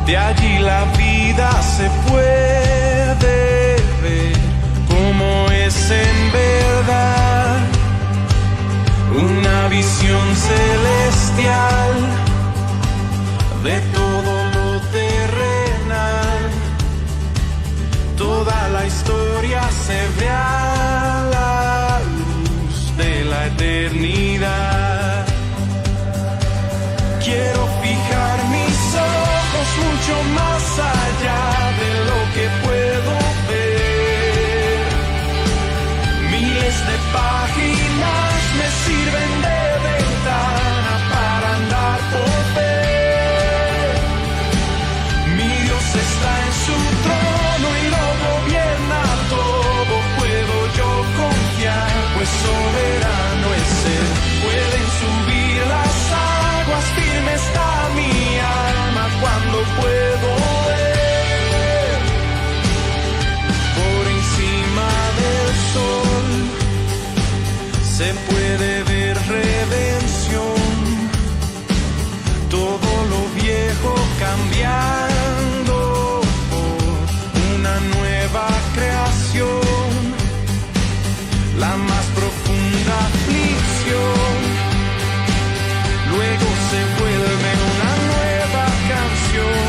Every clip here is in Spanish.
De allí la vida se puede ver como es en verdad, una visión celestial de todo lo terrenal. Toda la historia se ve a la luz de la eternidad. Quiero fijar mis ojos mucho más allá de lo que puedo ver. Miles de páginas me sirven de ventana para andar por ver. Mi Dios está en su trono y lo gobierna todo. Puedo yo confiar, pues soberano es Él. Pueden subir las aguas, firme está mi alma cuando puedo ver. Por encima del sol se puede ver redención, todo lo viejo cambiando por una nueva creación, la más profunda aflicción. Luego se vuelve una nueva canción,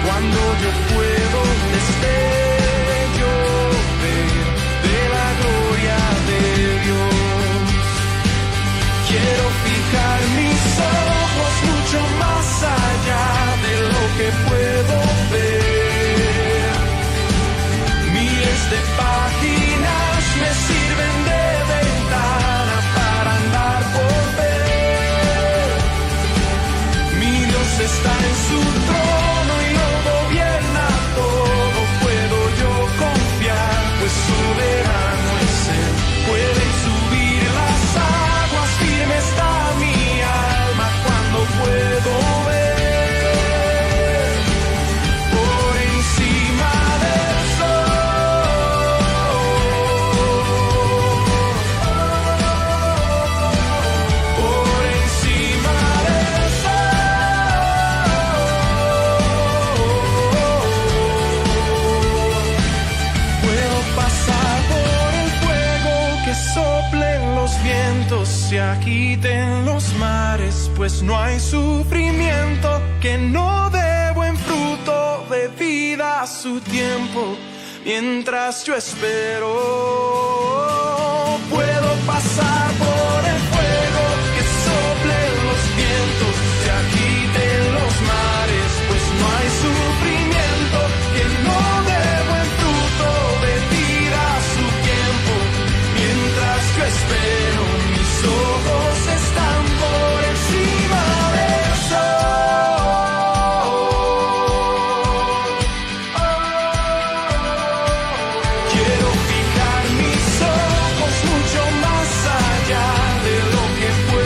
cuando yo puedo destello ver de la gloria de Dios. Quiero fijar mis ojos mucho más allá de lo que puedo ver. Miles de páginas me sirven de ventana para andar por ver. Mi Dios está en su trono y lo gobierna todo. Puedo yo confiar, pues soberano es Él. Pueden subir las aguas, firme está mi alma cuando puedo ver. Por encima del sol, por encima del sol. Puedo pasar por el fuego, que soplen los vientos, se agiten los mares, pues no hay sufrimiento que no dé buen fruto de vida a su tiempo. Mientras yo espero, puedo pasar por el fuego, que soplen los vientos, se agiten los mares, pues no hay sufrimiento que no dé buen fruto de vida a su tiempo. Mientras yo espero, mis ojos están por encima del sol. Quiero fijar mis ojos mucho más allá de lo que puedo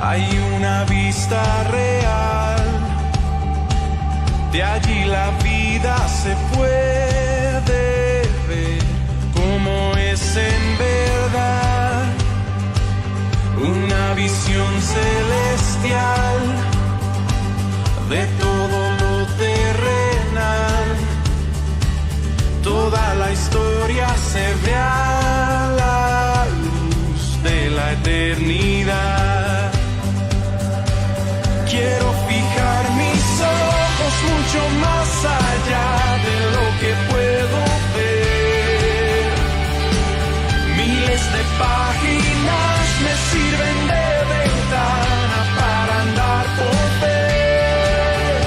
hay una vista real. De allí la vida se puede ver como es en verdad. Una visión celestial de todo lo terrenal. Toda la historia se ve a la luz de la eternidad. Quiero fijar mis ojos mucho más allá de lo que puedo ver. Miles de páginas me sirven de ventana para andar por ver.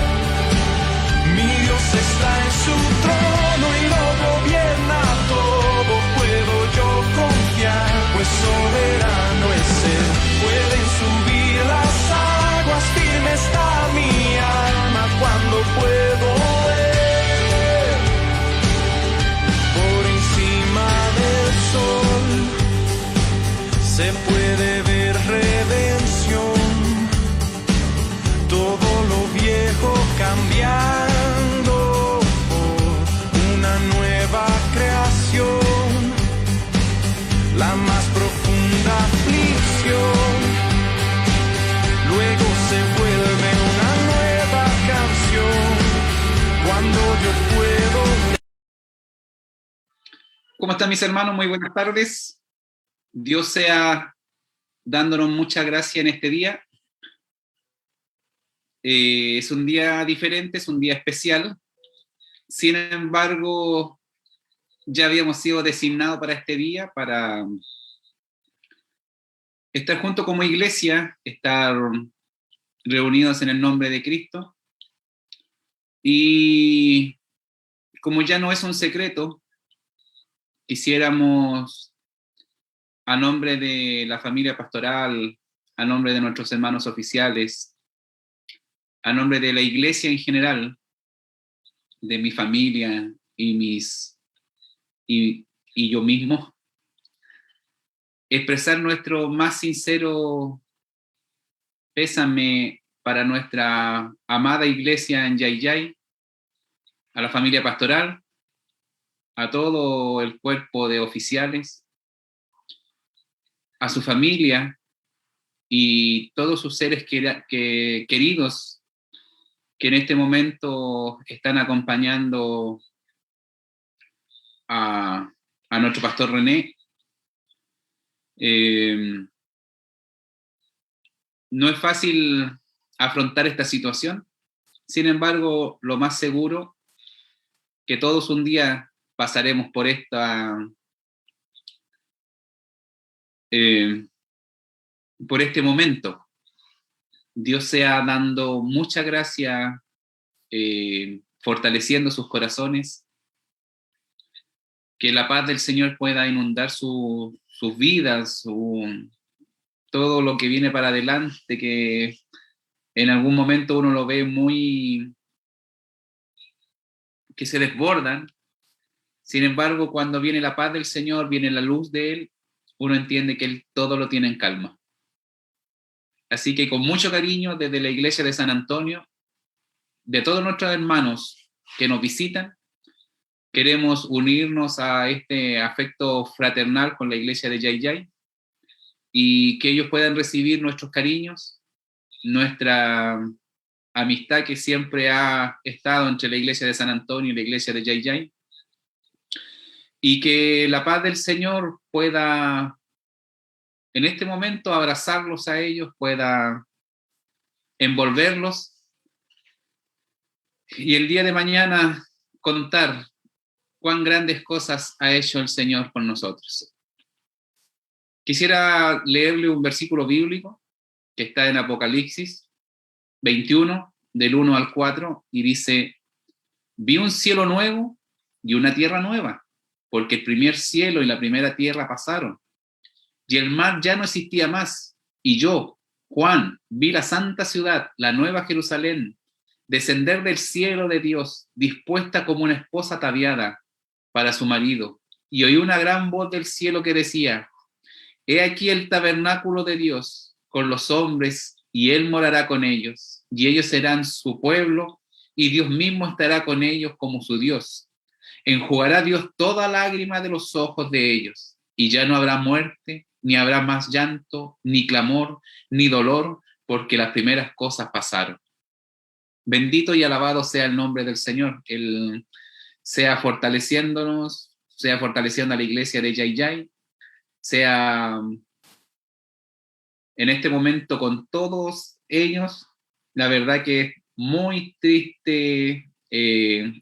Mi Dios está en su trono y lo gobierna todo. Puedo yo confiar, pues soberano es Él. Pueden subir las aguas, firme está mi alma cuando puedo ver. Por encima del sol se puede ver redención. Todo lo viejo cambiando por una nueva creación. La más profunda aflicción luego se vuelve una nueva canción. Cuando yo puedo. ¿Cómo están mis hermanos? Muy buenas tardes. Dios sea dándonos mucha gracia en este día. Es un día diferente, es un día especial. Sin embargo, ya habíamos sido designados para este día, para estar juntos como iglesia, estar reunidos en el nombre de Cristo. Y como ya no es un secreto, quisiéramos, a nombre de la familia pastoral, a nombre de nuestros hermanos oficiales, a nombre de la iglesia en general, de mi familia y yo mismo, expresar nuestro más sincero pésame para nuestra amada iglesia en Yayay, a la familia pastoral, a todo el cuerpo de oficiales, a su familia y todos sus seres queridos que en este momento están acompañando a nuestro pastor René. No es fácil afrontar esta situación, sin embargo, lo más seguro que todos un día pasaremos por por este momento. Dios sea dando mucha gracia, fortaleciendo sus corazones, que la paz del Señor pueda inundar sus vidas, todo lo que viene para adelante, que en algún momento uno lo ve que se desbordan. Sin embargo, cuando viene la paz del Señor, viene la luz de Él, uno entiende que Él todo lo tiene en calma. Así que con mucho cariño desde la iglesia de San Antonio, de todos nuestros hermanos que nos visitan, queremos unirnos a este afecto fraternal con la iglesia de Yayay y que ellos puedan recibir nuestros cariños, nuestra amistad que siempre ha estado entre la iglesia de San Antonio y la iglesia de Yayay, y que la paz del Señor pueda en este momento abrazarlos a ellos, pueda envolverlos y el día de mañana contar cuán grandes cosas ha hecho el Señor con nosotros. Quisiera leerle un versículo bíblico que está en Apocalipsis 21, del 1 al 4, y dice: vi un cielo nuevo y una tierra nueva, porque el primer cielo y la primera tierra pasaron, y el mar ya no existía más. Y yo, Juan, vi la santa ciudad, la nueva Jerusalén, descender del cielo de Dios, dispuesta como una esposa ataviada para su marido. Y oí una gran voz del cielo que decía: he aquí el tabernáculo de Dios con los hombres, y él morará con ellos, y ellos serán su pueblo, y Dios mismo estará con ellos como su Dios. Enjugará Dios toda lágrima de los ojos de ellos, y ya no habrá muerte, ni habrá más llanto, ni clamor, ni dolor, porque las primeras cosas pasaron. Bendito y alabado sea el nombre del Señor. Él sea fortaleciéndonos, sea fortaleciendo a la iglesia de Yayay, sea en este momento con todos ellos. La verdad que es muy triste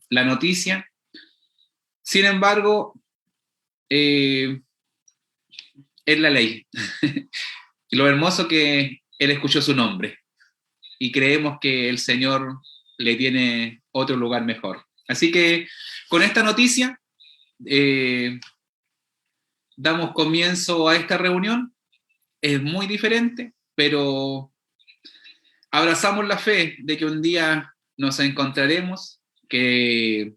la noticia. Sin embargo, es la ley. Lo hermoso que él escuchó su nombre y creemos que el Señor le tiene otro lugar mejor. Así que con esta noticia damos comienzo a esta reunión. Es muy diferente, pero abrazamos la fe de que un día nos encontraremos, que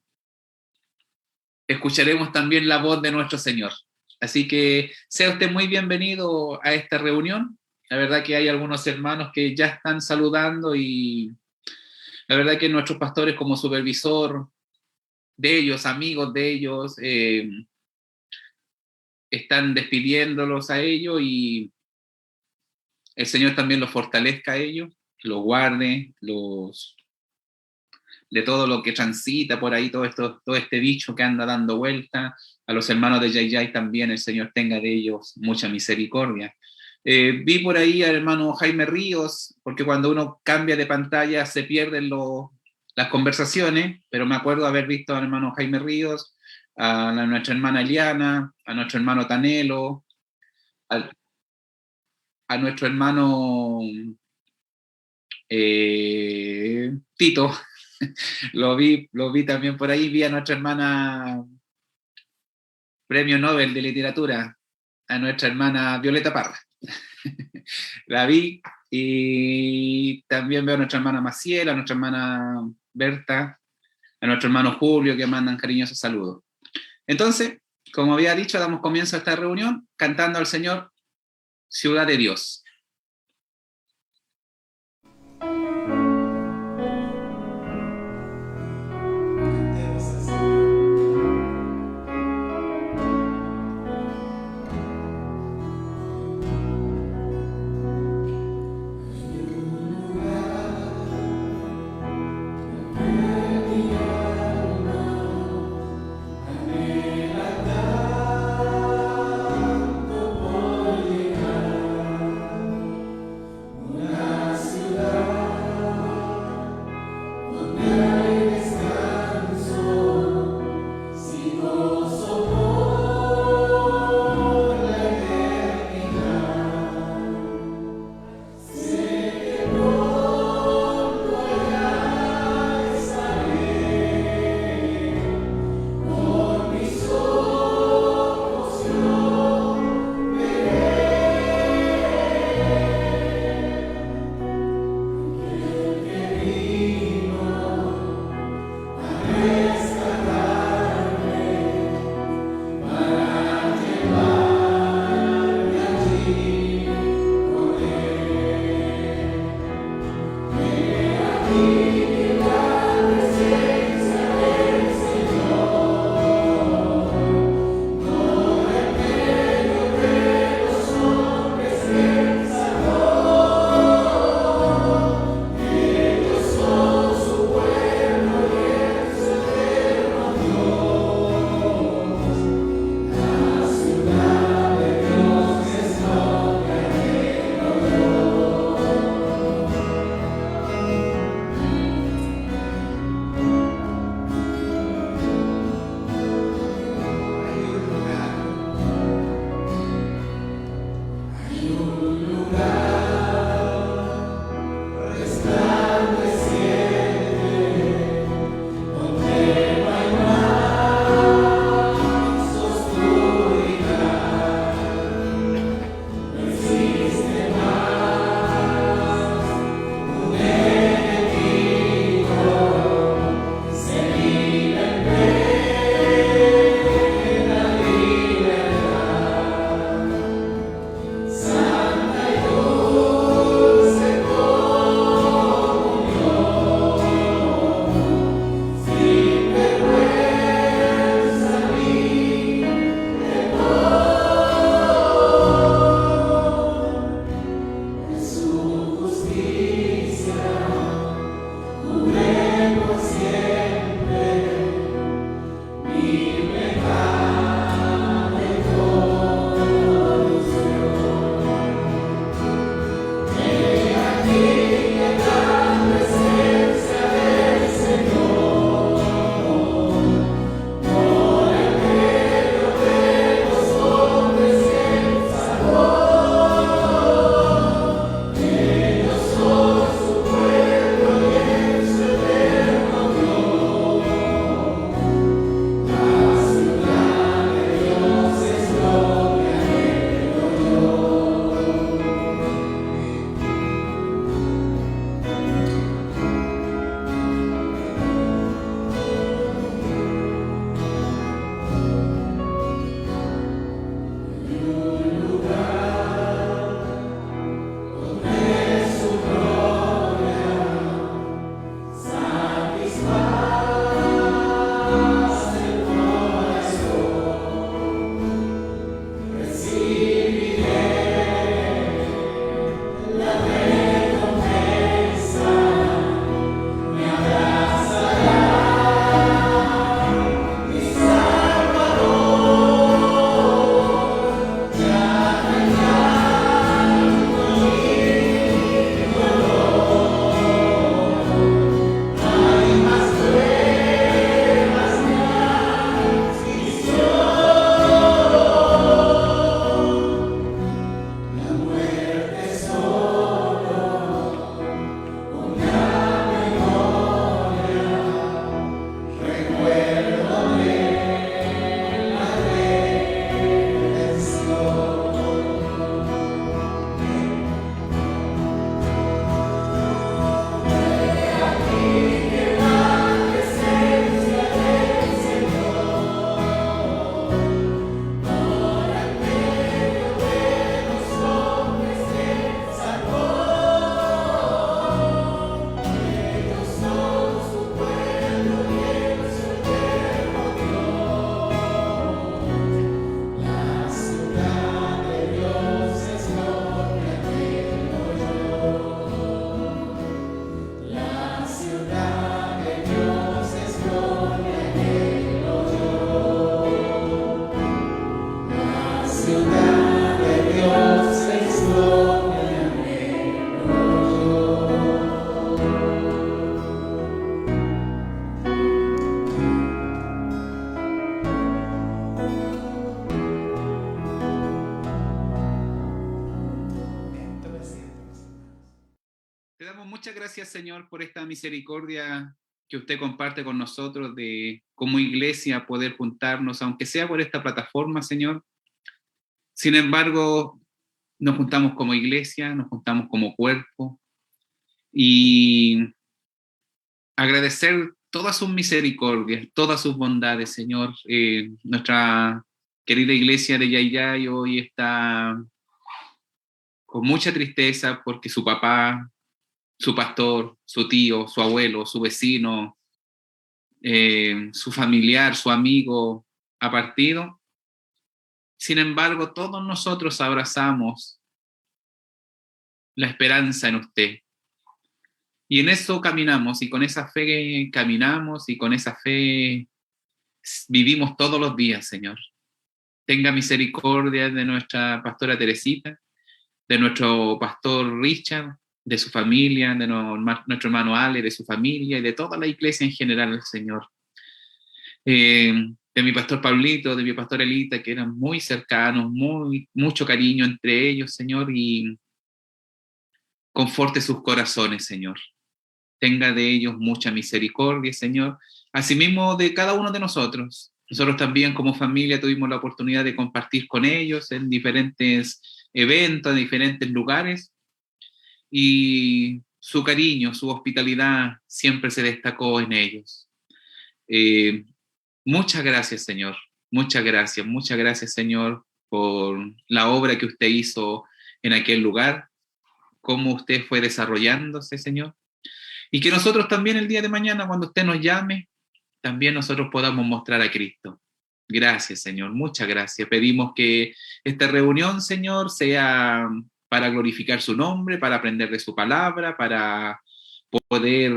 escucharemos también la voz de nuestro Señor. Así que sea usted muy bienvenido a esta reunión. La verdad que hay algunos hermanos que ya están saludando y la verdad que nuestros pastores como supervisor de ellos, amigos de ellos, están despidiéndolos a ellos y el Señor también los fortalezca a ellos, los guarde, de todo lo que transita por ahí, todo este bicho que anda dando vuelta. A los hermanos de Yayay también el Señor tenga de ellos mucha misericordia. Vi por ahí al hermano Jaime Ríos, porque cuando uno cambia de pantalla se pierden las conversaciones, pero me acuerdo haber visto al hermano Jaime Ríos, a nuestra hermana Eliana, a nuestro hermano Tanelo, a nuestro hermano Tito, lo vi también por ahí, vi a nuestra hermana Premio Nobel de Literatura, a nuestra hermana Violeta Parra. La vi, y también veo a nuestra hermana Maciel, a nuestra hermana Berta, a nuestro hermano Julio, que mandan cariñosos saludos. Entonces, como había dicho, damos comienzo a esta reunión cantando al Señor Ciudad de Dios. Te damos muchas gracias, Señor, por esta misericordia que usted comparte con nosotros de como iglesia poder juntarnos, aunque sea por esta plataforma, Señor. Sin embargo, nos juntamos como iglesia, nos juntamos como cuerpo y agradecer todas sus misericordias, todas sus bondades, Señor. Nuestra querida iglesia de Yayay hoy está con mucha tristeza porque su papá, su pastor, su tío, su abuelo, su vecino, su familiar, su amigo ha partido. Sin embargo, todos nosotros abrazamos la esperanza en usted. Y en eso caminamos, y con esa fe caminamos, y con esa fe vivimos todos los días, Señor. Tenga misericordia de nuestra pastora Teresita, de nuestro pastor Richard, de su familia, de nuestro hermano Ale, de su familia, y de toda la iglesia en general, Señor. De mi pastor Pablito, de mi pastor Elita, que eran muy cercanos, mucho cariño entre ellos, Señor, y conforte sus corazones, Señor. Tenga de ellos mucha misericordia, Señor. Asimismo, de cada uno de nosotros. Nosotros también como familia tuvimos la oportunidad de compartir con ellos en diferentes eventos, en diferentes lugares, y su cariño, su hospitalidad siempre se destacó en ellos. Muchas gracias, Señor. Muchas gracias, Señor, por la obra que usted hizo en aquel lugar, cómo usted fue desarrollándose, Señor. Y que nosotros también el día de mañana, cuando usted nos llame, también nosotros podamos mostrar a Cristo. Gracias, Señor. Muchas gracias. Pedimos que esta reunión, Señor, sea para glorificar su nombre, para aprender de su palabra, para poder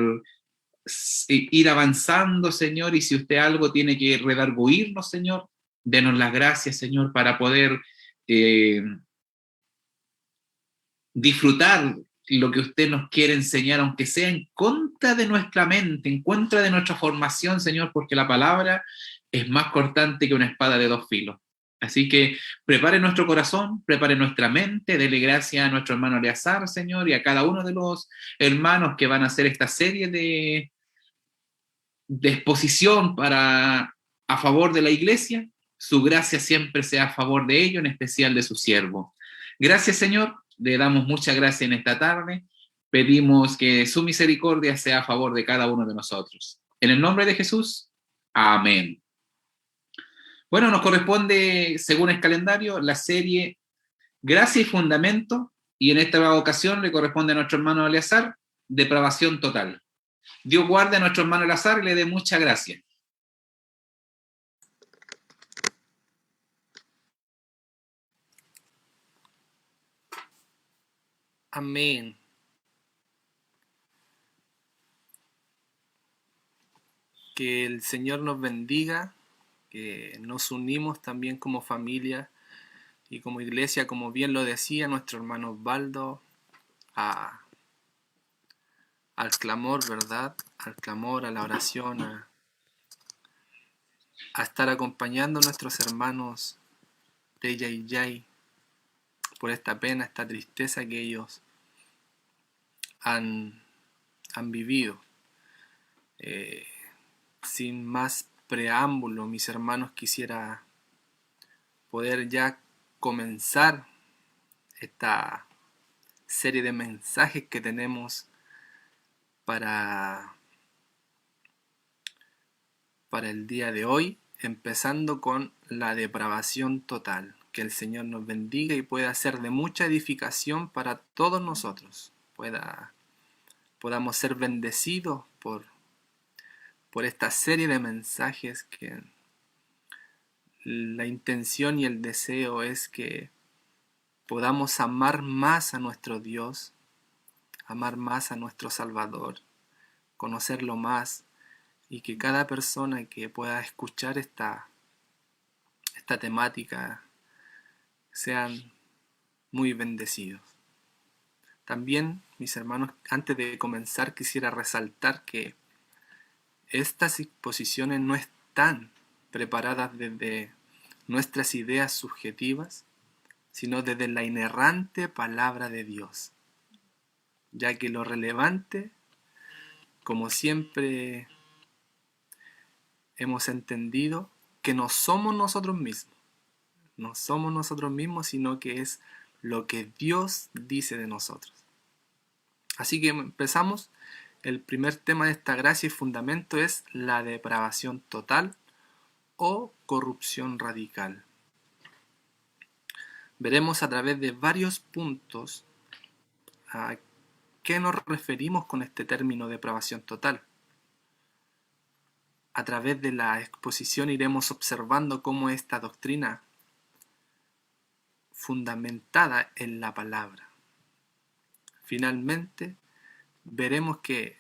ir avanzando, Señor, y si usted algo tiene que redarguirnos, Señor, denos las gracias, Señor, para poder disfrutar lo que usted nos quiere enseñar, aunque sea en contra de nuestra mente, en contra de nuestra formación, Señor, porque la palabra es más cortante que una espada de dos filos. Así que prepare nuestro corazón, prepare nuestra mente, dele gracias a nuestro hermano Eleazar, Señor, y a cada uno de los hermanos que van a hacer esta serie de exposición a favor de la iglesia. Su gracia siempre sea a favor de ello, en especial de su siervo. Gracias, Señor. Le damos muchas gracias en esta tarde. Pedimos que su misericordia sea a favor de cada uno de nosotros. En el nombre de Jesús, amén. Bueno, nos corresponde, según el calendario, la serie Gracia y Fundamento, y en esta ocasión le corresponde a nuestro hermano Eleazar, Depravación Total. Dios guarde a nuestro hermano Eleazar y le dé mucha gracia. Amén. Que el Señor nos bendiga, que nos unimos también como familia y como iglesia, como bien lo decía nuestro hermano Osvaldo, al clamor, ¿verdad? Al clamor, a la oración, a estar acompañando a nuestros hermanos de Yayay por esta pena, esta tristeza que ellos han vivido. Sin más preámbulo, mis hermanos, quisiera poder ya comenzar esta serie de mensajes que tenemos para el día de hoy, empezando con la depravación total. Que el Señor nos bendiga y pueda ser de mucha edificación para todos nosotros. Podamos ser bendecidos por esta serie de mensajes, que la intención y el deseo es que podamos amar más a nuestro Dios, amar más a nuestro Salvador, conocerlo más, y que cada persona que pueda escuchar esta temática sean muy bendecidos. También, mis hermanos, antes de comenzar quisiera resaltar que estas exposiciones no están preparadas desde nuestras ideas subjetivas, sino desde la inerrante palabra de Dios, ya que lo relevante, como siempre hemos entendido, que no somos nosotros mismos, sino que es lo que Dios dice de nosotros. Así que empezamos. El primer tema de esta gracia y fundamento es la depravación total o corrupción radical. Veremos a través de varios puntos a qué nos referimos con este término depravación total. A través de la exposición iremos observando cómo esta doctrina, fundamentada en la palabra. Finalmente, veremos qué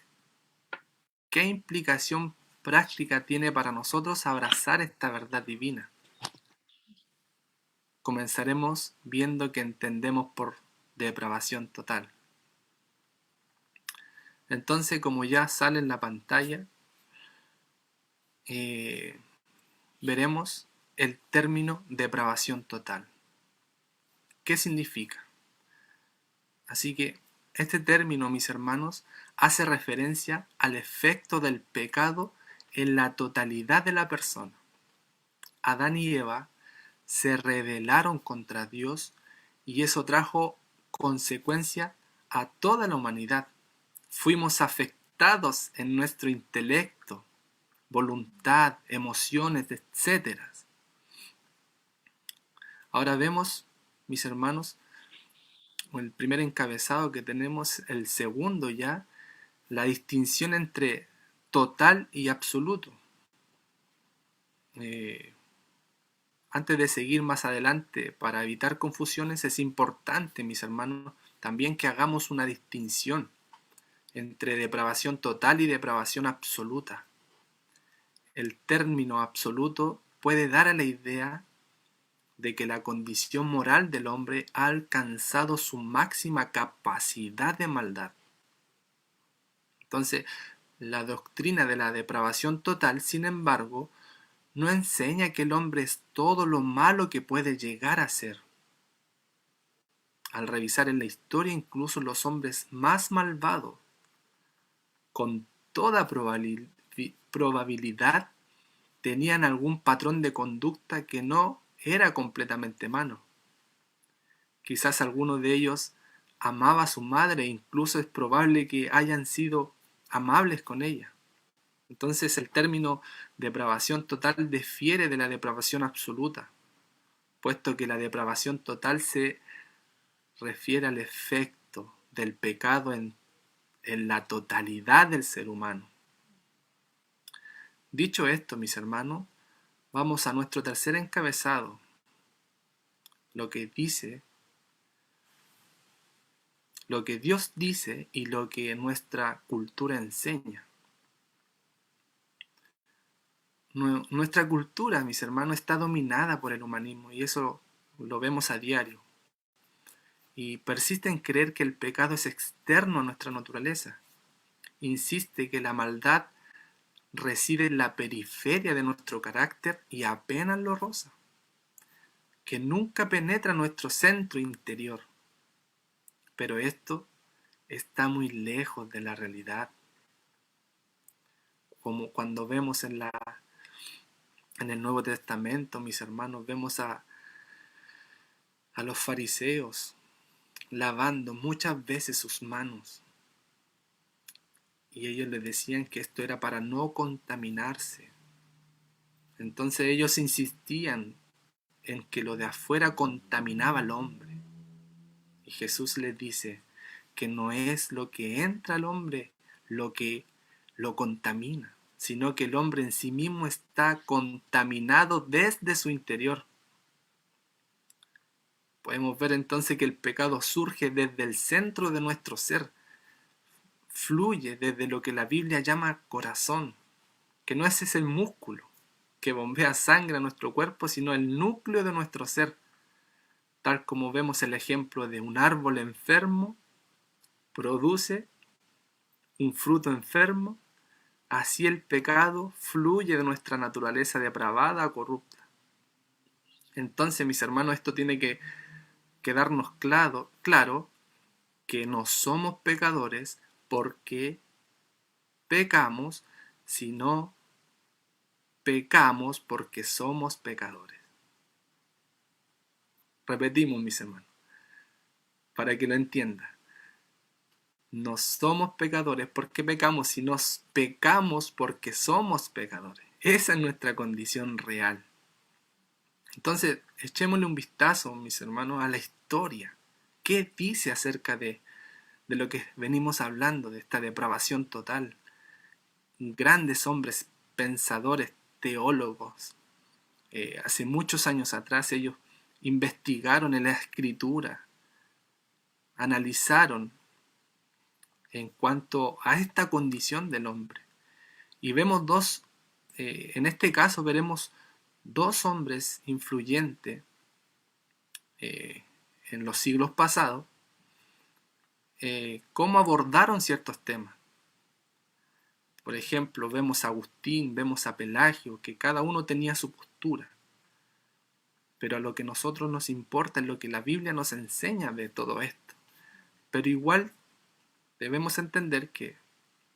implicación práctica tiene para nosotros abrazar esta verdad divina. Comenzaremos viendo qué entendemos por depravación total. Entonces, como ya sale en la pantalla, veremos el término depravación total. ¿Qué significa? Así que este término, mis hermanos, hace referencia al efecto del pecado en la totalidad de la persona. Adán y Eva se rebelaron contra Dios y eso trajo consecuencia a toda la humanidad. Fuimos afectados en nuestro intelecto, voluntad, emociones, etc. Ahora vemos, mis hermanos, el primer encabezado que tenemos, el segundo ya, la distinción entre total y absoluto. Antes de seguir más adelante, para evitar confusiones, es importante, mis hermanos, también que hagamos una distinción entre depravación total y depravación absoluta. El término absoluto puede dar a la idea de que la condición moral del hombre ha alcanzado su máxima capacidad de maldad. Entonces, la doctrina de la depravación total, sin embargo, no enseña que el hombre es todo lo malo que puede llegar a ser. Al revisar en la historia, incluso los hombres más malvados, con toda probabilidad, tenían algún patrón de conducta que no era completamente malo. Quizás alguno de ellos amaba a su madre e incluso es probable que hayan sido amables con ella. Entonces el término depravación total difiere de la depravación absoluta, puesto que la depravación total se refiere al efecto del pecado en la totalidad del ser humano. Dicho esto, mis hermanos, vamos a nuestro tercer encabezado, lo que Dios dice y lo que nuestra cultura enseña. Nuestra cultura, mis hermanos, está dominada por el humanismo y eso lo vemos a diario. Y persiste en creer que el pecado es externo a nuestra naturaleza. Insiste que la maldad reside en la periferia de nuestro carácter y apenas lo roza, que nunca penetra nuestro centro interior. Pero esto está muy lejos de la realidad. Como cuando vemos en el Nuevo Testamento, mis hermanos, vemos a los fariseos lavando muchas veces sus manos. Y ellos les decían que esto era para no contaminarse. Entonces ellos insistían en que lo de afuera contaminaba al hombre. Y Jesús les dice que no es lo que entra al hombre lo que lo contamina, sino que el hombre en sí mismo está contaminado desde su interior. Podemos ver entonces que el pecado surge desde el centro de nuestro ser, fluye desde lo que la Biblia llama corazón, que no es ese músculo que bombea sangre a nuestro cuerpo, sino el núcleo de nuestro ser. tal como vemos el ejemplo de un árbol enfermo, produce un fruto enfermo, así el pecado fluye de nuestra naturaleza depravada a corrupta. Entonces, mis hermanos, esto tiene que quedarnos claro que no somos pecadores porque pecamos, sino pecamos porque somos pecadores. Repetimos, mis hermanos, para que lo entiendan. No somos pecadores porque pecamos, sino pecamos porque somos pecadores. Esa es nuestra condición real. Entonces, echémosle un vistazo, mis hermanos, a la historia. ¿Qué dice acerca de lo que venimos hablando, de esta depravación total? Grandes hombres, pensadores, teólogos, hace muchos años atrás ellos investigaron en la escritura, analizaron en cuanto a esta condición del hombre. Y vemos en este caso veremos dos hombres influyentes en los siglos pasados, cómo abordaron ciertos temas. Por ejemplo, vemos a Agustín, vemos a Pelagio, que cada uno tenía su postura. Pero a lo que a nosotros nos importa es lo que la Biblia nos enseña de todo esto. Pero igual debemos entender que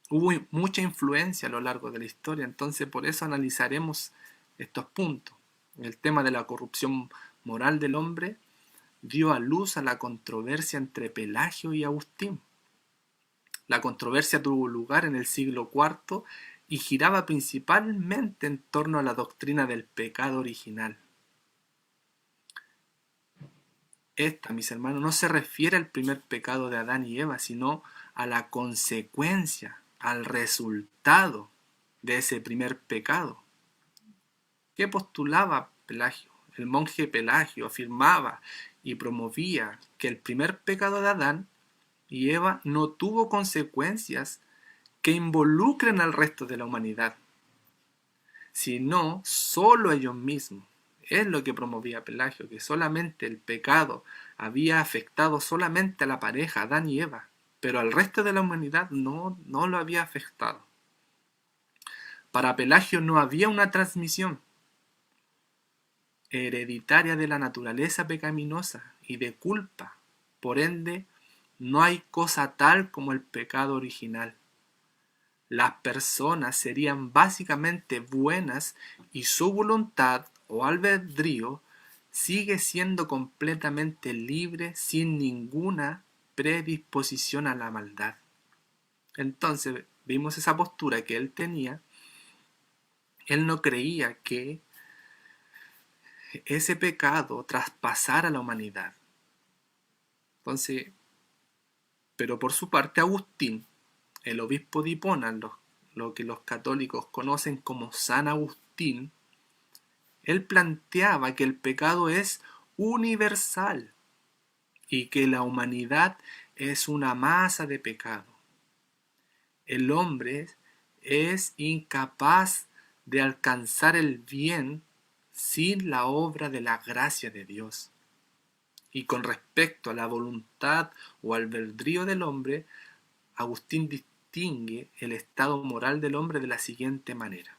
hubo mucha influencia a lo largo de la historia, entonces por eso analizaremos estos puntos. El tema de la corrupción moral del hombre dio a luz a la controversia entre Pelagio y Agustín. La controversia tuvo lugar en el siglo IV y giraba principalmente en torno a la doctrina del pecado original. Esta, mis hermanos, no se refiere al primer pecado de Adán y Eva, sino a la consecuencia, al resultado de ese primer pecado. ¿Qué postulaba Pelagio? El monje Pelagio afirmaba y promovía que el primer pecado de Adán y Eva no tuvo consecuencias que involucren al resto de la humanidad, sino solo ellos mismos. Es lo que promovía Pelagio, que solamente el pecado había afectado solamente a la pareja, Adán y Eva, pero al resto de la humanidad no lo había afectado. Para Pelagio no había una transmisión hereditaria de la naturaleza pecaminosa y de culpa. Por ende, no hay cosa tal como el pecado original. Las personas serían básicamente buenas y su voluntad o albedrío sigue siendo completamente libre sin ninguna predisposición a la maldad. Entonces vimos esa postura que él tenía. Él no creía que ese pecado traspasara a la humanidad. Entonces, pero por su parte Agustín, el obispo de Hipona, lo que los católicos conocen como San Agustín, él planteaba que el pecado es universal y que la humanidad es una masa de pecado. El hombre es incapaz de alcanzar el bien sin la obra de la gracia de Dios. Y con respecto a la voluntad o albedrío del hombre, Agustín distingue el estado moral del hombre de la siguiente manera.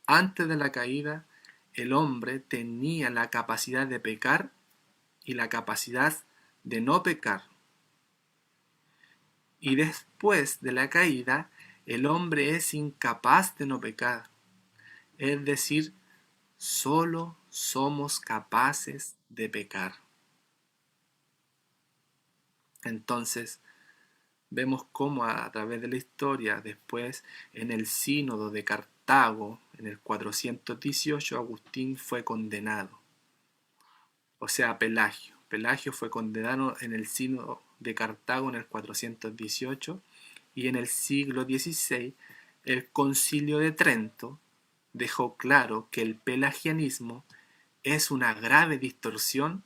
Antes de la caída, el hombre tenía la capacidad de pecar y la capacidad de no pecar. Y después de la caída, el hombre es incapaz de no pecar. Es decir, solo somos capaces de pecar. Entonces, vemos cómo a través de la historia, después en el sínodo de Cartago, en el 418, Agustín fue condenado. O sea, Pelagio. Pelagio fue condenado en el sínodo de Cartago en el 418 y en el siglo XVI el Concilio de Trento dejó claro que el pelagianismo es una grave distorsión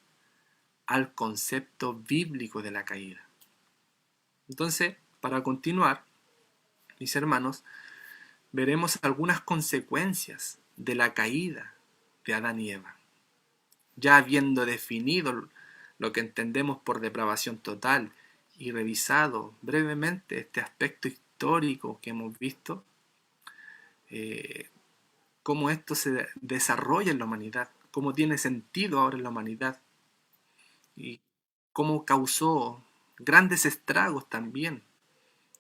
al concepto bíblico de la caída. Entonces, para continuar, mis hermanos, veremos algunas consecuencias de la caída de Adán y Eva. ya habiendo definido lo que entendemos por depravación total y revisado brevemente este aspecto histórico que hemos visto, cómo esto se desarrolla en la humanidad, cómo tiene sentido ahora en la humanidad y cómo causó grandes estragos también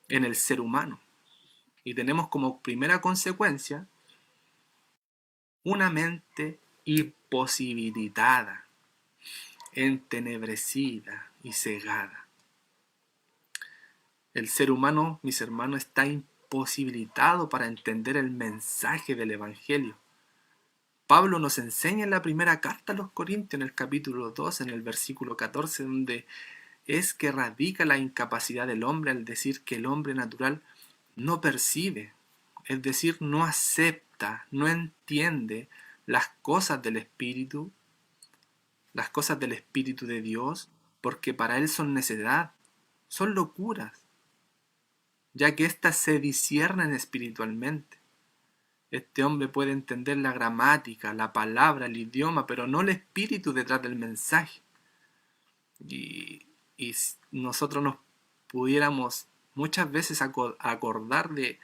en el ser humano. Y tenemos como primera consecuencia una mente imposibilitada, entenebrecida y cegada. El ser humano, mis hermanos, está imposibilitado para entender el mensaje del Evangelio. Pablo nos enseña en la primera carta a los Corintios, en el capítulo 2, en el versículo 14, donde es que radica la incapacidad del hombre al decir que el hombre natural no percibe, es decir, no acepta, no entiende las cosas del Espíritu de Dios, porque para él son necedad, son locuras, ya que éstas se disciernen espiritualmente. Este hombre puede entender la gramática, la palabra, el idioma, pero no el espíritu detrás del mensaje. Y nosotros nos pudiéramos muchas veces acordar de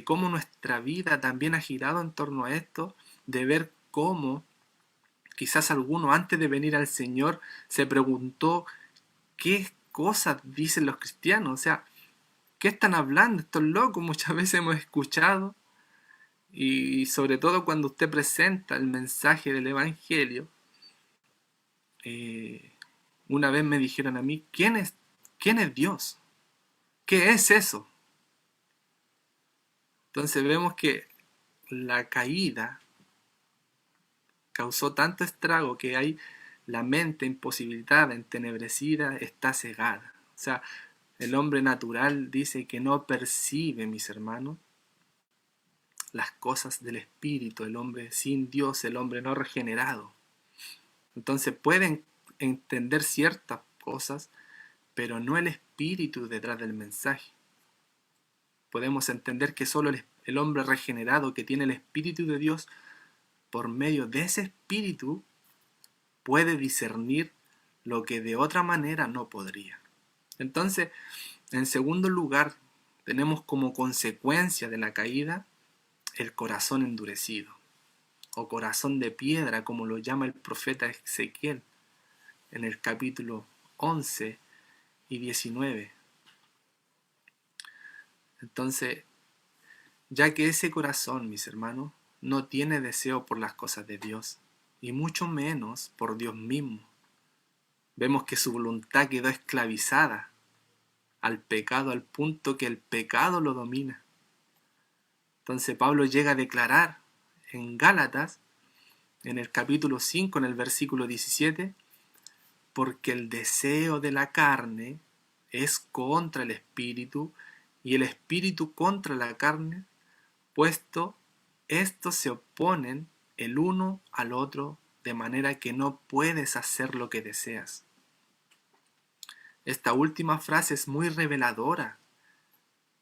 cómo nuestra vida también ha girado en torno a esto, de ver cómo quizás alguno antes de venir al Señor se preguntó qué cosas dicen los cristianos, o sea, ¿qué están hablando estos locos? Muchas veces hemos escuchado, y sobre todo cuando usted presenta el mensaje del Evangelio, una vez me dijeron a mí, ¿quién es Dios? ¿Qué es eso? Entonces vemos que la caída causó tanto estrago que hay la mente imposibilitada, entenebrecida, está cegada. O sea, el hombre natural dice que no percibe, mis hermanos, las cosas del Espíritu, el hombre sin Dios, el hombre no regenerado. Entonces pueden entender ciertas cosas, pero no el espíritu detrás del mensaje. Podemos entender que solo el hombre regenerado que tiene el Espíritu de Dios, por medio de ese espíritu, puede discernir lo que de otra manera no podría. Entonces, en segundo lugar, tenemos como consecuencia de la caída el corazón endurecido, o corazón de piedra, como lo llama el profeta Ezequiel en el capítulo 11 y 19. Entonces, ya que ese corazón, mis hermanos, no tiene deseo por las cosas de Dios, y mucho menos por Dios mismo, vemos que su voluntad quedó esclavizada al pecado al punto que el pecado lo domina. Entonces Pablo llega a declarar en Gálatas, en el capítulo 5, en el versículo 17, porque el deseo de la carne es contra el espíritu, y el espíritu contra la carne, puesto estos se oponen el uno al otro, de manera que no puedes hacer lo que deseas. Esta última frase es muy reveladora.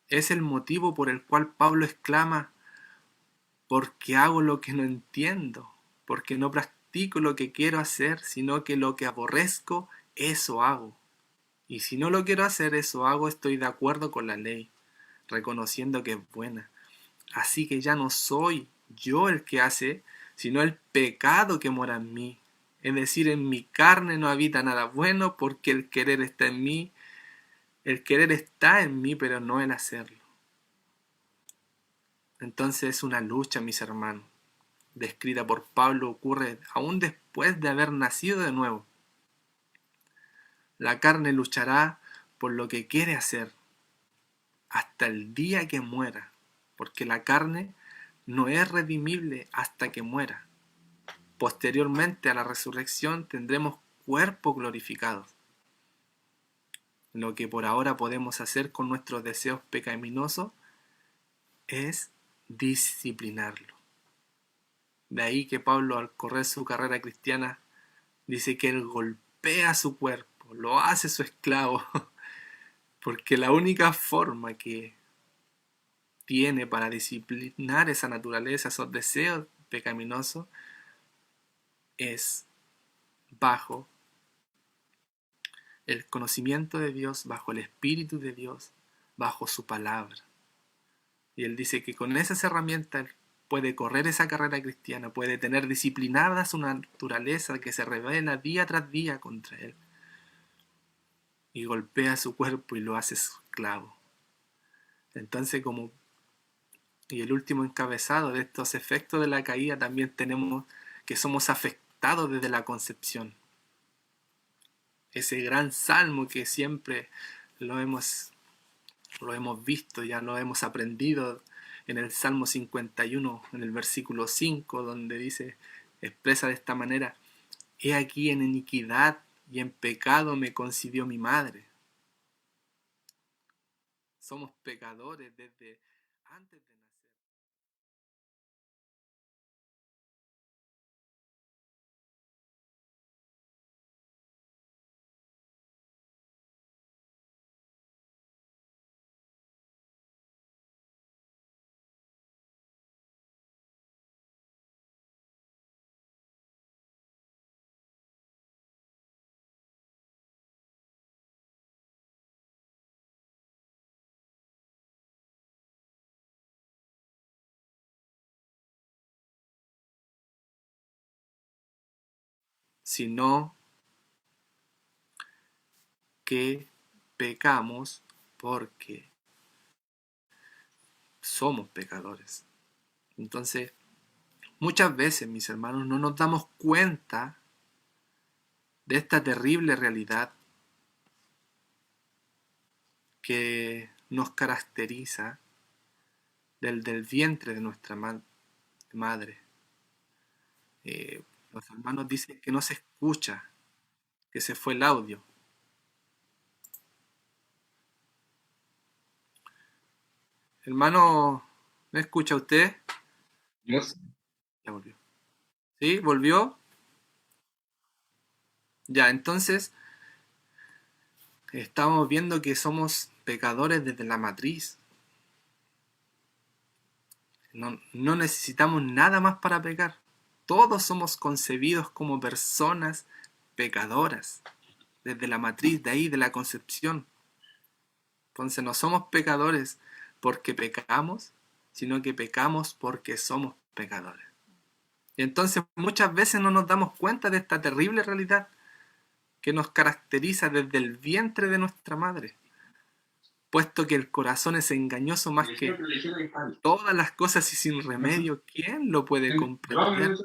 Es el motivo por el cual Pablo exclama, porque hago lo que no entiendo, porque no practico lo que quiero hacer, sino que lo que aborrezco, eso hago. Y si no lo quiero hacer, eso hago, estoy de acuerdo con la ley, reconociendo que es buena. Así que ya no soy yo el que hace, sino el pecado que mora en mí. Es decir, en mi carne no habita nada bueno, porque el querer está en mí. El querer está en mí, pero no el hacerlo. Entonces es una lucha, mis hermanos, descrita por Pablo, ocurre aún después de haber nacido de nuevo. La carne luchará por lo que quiere hacer hasta el día que muera, porque la carne no es redimible hasta que muera. Posteriormente a la resurrección tendremos cuerpos glorificados. Lo que por ahora podemos hacer con nuestros deseos pecaminosos es disciplinarlo. De ahí que Pablo, al correr su carrera cristiana, dice que él golpea su cuerpo, lo hace su esclavo, porque la única forma que tiene para disciplinar esa naturaleza, esos deseos pecaminosos, es bajo el conocimiento de Dios, bajo el Espíritu de Dios, bajo su palabra. Y él dice que con esas herramientas puede correr esa carrera cristiana, puede tener disciplinada su naturaleza que se revela día tras día contra él y golpea su cuerpo y lo hace esclavo. Entonces, y el último encabezado de estos efectos de la caída, también tenemos que somos afectados desde la concepción. Ese gran salmo que siempre lo hemos visto, ya lo hemos aprendido en el Salmo 51, en el versículo 5, donde dice, expresa de esta manera: he aquí en iniquidad y en pecado me concibió mi madre. Somos pecadores desde antes de nacer. Sino que pecamos porque somos pecadores. Entonces, muchas veces, mis hermanos, no nos damos cuenta de esta terrible realidad que nos caracteriza del vientre de nuestra madre. Los hermanos dicen que no se escucha, que se fue el audio. Hermano, ¿me escucha usted? Dios. Ya volvió. ¿Sí? ¿Volvió? Ya, entonces estamos viendo que somos pecadores desde la matriz. No necesitamos nada más para pecar. Todos somos concebidos como personas pecadoras desde la matriz, de ahí, de la concepción. Entonces no somos pecadores porque pecamos, sino que pecamos porque somos pecadores. Y entonces muchas veces no nos damos cuenta de esta terrible realidad que nos caracteriza desde el vientre de nuestra madre, puesto que el corazón es engañoso más que todas las cosas y sin remedio. ¿Quién lo puede comprender?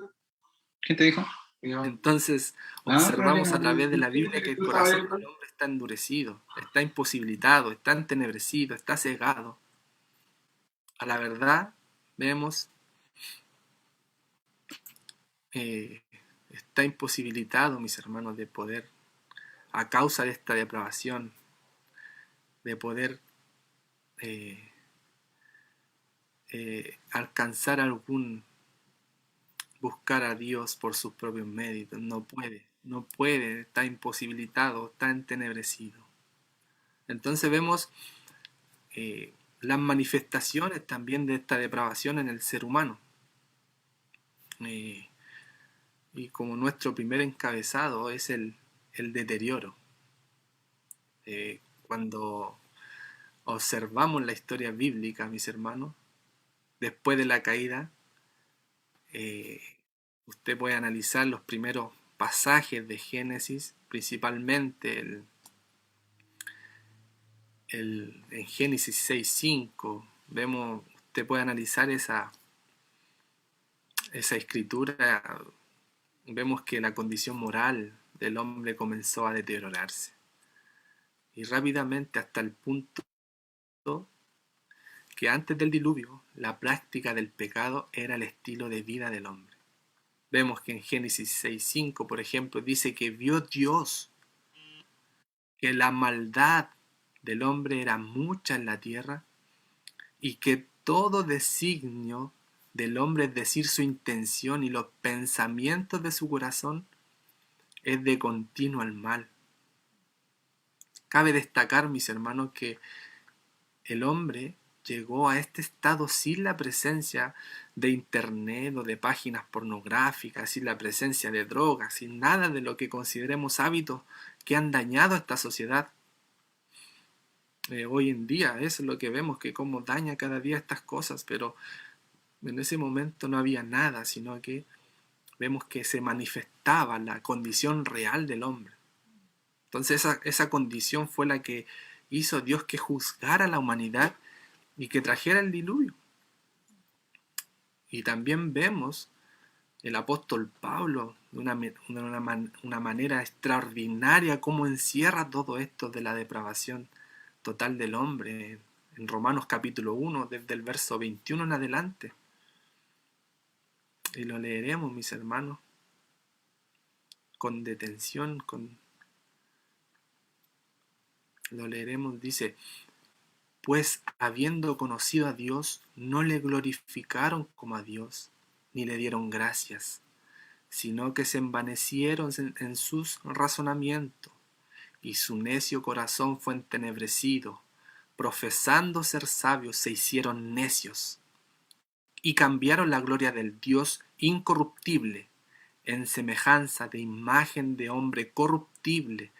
¿Quién te dijo? Entonces observamos a través de la Biblia que el corazón del hombre está endurecido, está imposibilitado, está entenebrecido, está cegado. A la verdad, vemos, está imposibilitado, mis hermanos, de poder, a causa de esta depravación, de poder alcanzar buscar a Dios por sus propios méritos. No puede, está imposibilitado, está entenebrecido. Entonces vemos las manifestaciones también de esta depravación en el ser humano. Y como nuestro primer encabezado es el deterioro. Cuando observamos la historia bíblica, mis hermanos, después de la caída, usted puede analizar los primeros pasajes de Génesis, principalmente en Génesis 6:5, usted puede analizar esa escritura. Vemos que la condición moral del hombre comenzó a deteriorarse. Y rápidamente, hasta el punto que antes del diluvio, la práctica del pecado era el estilo de vida del hombre. Vemos que en Génesis 6:5, por ejemplo, dice que vio Dios que la maldad del hombre era mucha en la tierra y que todo designio del hombre, es decir, su intención y los pensamientos de su corazón, es de continuo al mal. Cabe destacar, mis hermanos, que el hombre llegó a este estado sin la presencia de internet o de páginas pornográficas, sin la presencia de drogas, sin nada de lo que consideremos hábitos que han dañado a esta sociedad. Hoy en día eso es lo que vemos, que cómo daña cada día estas cosas, pero en ese momento no había nada, sino que vemos que se manifestaba la condición real del hombre. Entonces esa condición fue la que hizo Dios que juzgara a la humanidad y que trajera el diluvio. Y también vemos el apóstol Pablo de una manera extraordinaria cómo encierra todo esto de la depravación total del hombre en Romanos capítulo 1, desde el verso 21 en adelante. Y lo leeremos, mis hermanos, con detención, lo leeremos, dice: pues habiendo conocido a Dios, no le glorificaron como a Dios, ni le dieron gracias, sino que se envanecieron en sus razonamientos, y su necio corazón fue entenebrecido. Profesando ser sabios, se hicieron necios, y cambiaron la gloria del Dios incorruptible en semejanza de imagen de hombre corruptible,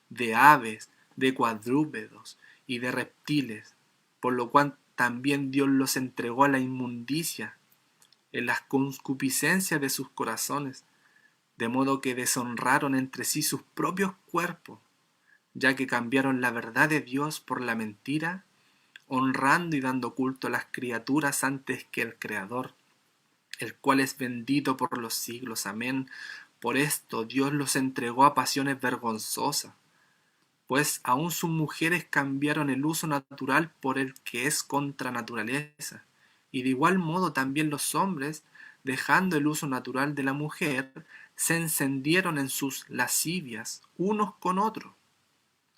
de aves, de cuadrúpedos y de reptiles, por lo cual también Dios los entregó a la inmundicia en las concupiscencias de sus corazones, de modo que deshonraron entre sí sus propios cuerpos, ya que cambiaron la verdad de Dios por la mentira, honrando y dando culto a las criaturas antes que el Creador, el cual es bendito por los siglos. Amén. Por esto Dios los entregó a pasiones vergonzosas, pues aun sus mujeres cambiaron el uso natural por el que es contra naturaleza, y de igual modo también los hombres, dejando el uso natural de la mujer, se encendieron en sus lascivias unos con otros,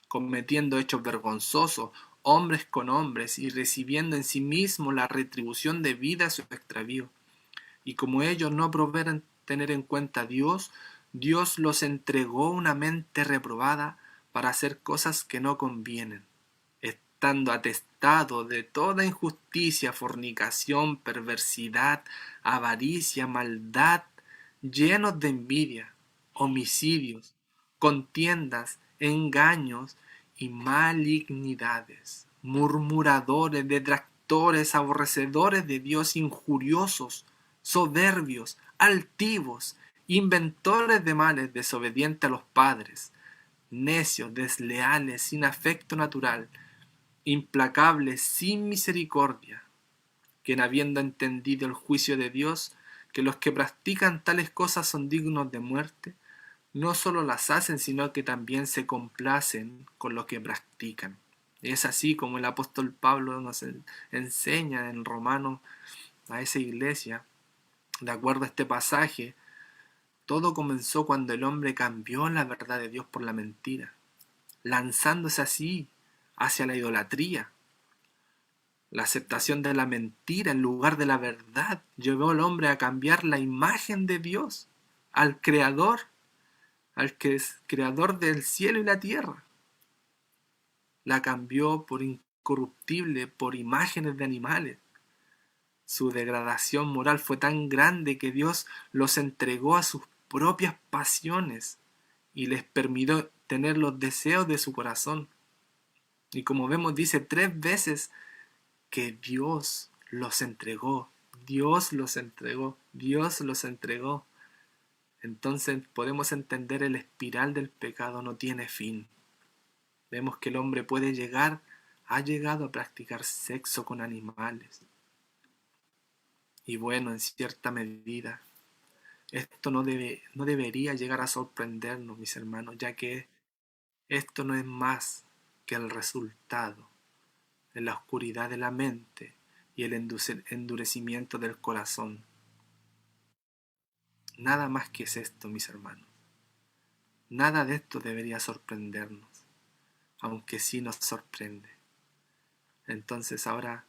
cometiendo hechos vergonzosos hombres con hombres y recibiendo en sí mismos la retribución debida a su extravío. Y como ellos no proveeron tener en cuenta a Dios, Dios los entregó una mente reprobada para hacer cosas que no convienen, estando atestado de toda injusticia, fornicación, perversidad, avaricia, maldad, llenos de envidia, homicidios, contiendas, engaños y malignidades, murmuradores, detractores, aborrecedores de Dios, injuriosos, soberbios, altivos, inventores de males, desobedientes a los padres, necios, desleales, sin afecto natural, implacables, sin misericordia, quien habiendo entendido el juicio de Dios, que los que practican tales cosas son dignos de muerte, no solo las hacen, sino que también se complacen con lo que practican. Es así como el apóstol Pablo nos enseña en Romanos a esa iglesia. De acuerdo a este pasaje, todo comenzó cuando el hombre cambió la verdad de Dios por la mentira, lanzándose así hacia la idolatría. La aceptación de la mentira en lugar de la verdad llevó al hombre a cambiar la imagen de Dios, al Creador, al que es creador del cielo y la tierra. La cambió por incorruptible, por imágenes de animales. Su degradación moral fue tan grande que Dios los entregó a sus propias pasiones y les permitió tener los deseos de su corazón. Y como vemos, dice 3 veces que Dios los entregó, Dios los entregó, Dios los entregó. Entonces podemos entender el espiral del pecado no tiene fin. Vemos que el hombre ha llegado a practicar sexo con animales. Y bueno, en cierta medida, esto no debería llegar a sorprendernos, mis hermanos, ya que esto no es más que el resultado de la oscuridad de la mente y el endurecimiento del corazón. Nada más que es esto, mis hermanos. Nada de esto debería sorprendernos, aunque sí nos sorprende. Entonces ahora,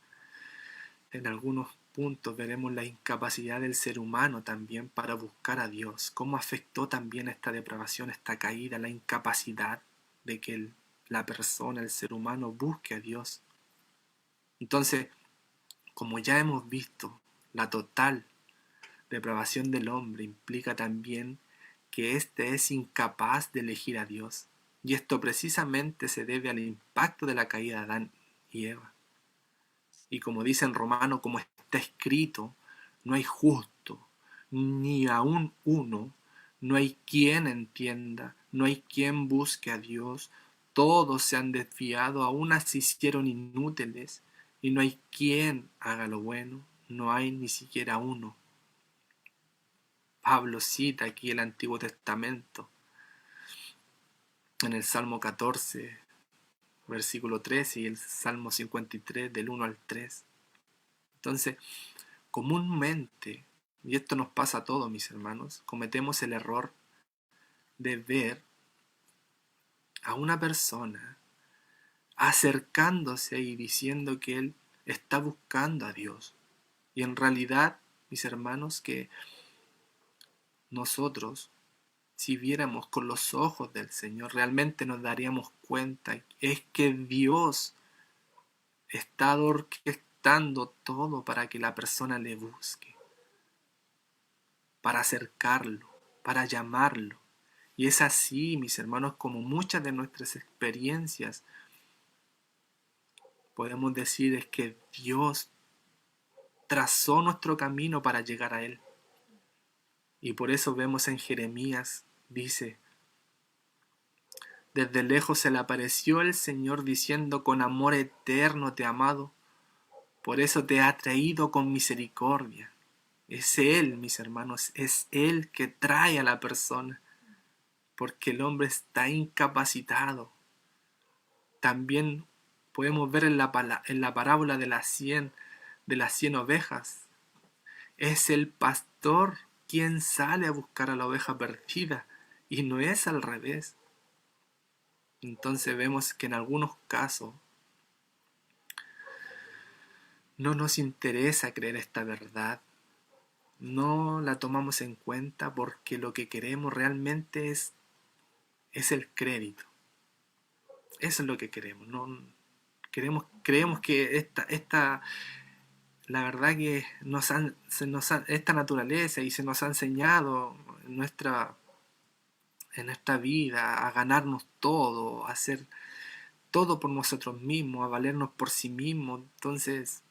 en algunos puntos veremos la incapacidad del ser humano también para buscar a Dios, cómo afectó también esta depravación, esta caída, la incapacidad de que la persona, el ser humano, busque a Dios. Entonces, como ya hemos visto, La total depravación del hombre implica también que éste es incapaz de elegir a Dios. Y esto precisamente se debe al impacto de la caída de Adán y Eva. Y como dice en Romano, como está escrito, no hay justo, ni aun uno, no hay quien entienda, no hay quien busque a Dios, todos se han desviado, aún se hicieron inútiles, y no hay quien haga lo bueno, no hay ni siquiera uno. Pablo cita aquí el Antiguo Testamento en el Salmo 14, versículo 13, y el Salmo 53 del 1 al 3. Entonces, comúnmente, y esto nos pasa a todos, mis hermanos, cometemos el error de ver a una persona acercándose y diciendo que él está buscando a Dios. Y en realidad, mis hermanos, que nosotros, si viéramos con los ojos del Señor, realmente nos daríamos cuenta es que Dios está orquestando todo para que la persona le busque, para acercarlo, para llamarlo. Y es así, mis hermanos, como muchas de nuestras experiencias podemos decir es que Dios trazó nuestro camino para llegar a Él. Y por eso vemos en Jeremías, dice, desde lejos se le apareció el Señor diciendo, con amor eterno te he amado, por eso te ha traído con misericordia. Es Él, mis hermanos, es Él que trae a la persona, porque el hombre está incapacitado. También podemos ver en la parábola de las 100 ovejas. Es el pastor quien sale a buscar a la oveja perdida y no es al revés. Entonces vemos que en algunos casos no nos interesa creer esta verdad, no la tomamos en cuenta porque lo que queremos realmente es el crédito. Eso es lo que queremos. No creemos que la verdad que esta naturaleza y se nos ha enseñado en nuestra vida a ganarnos todo, a hacer todo por nosotros mismos, a valernos por sí mismos. Entonces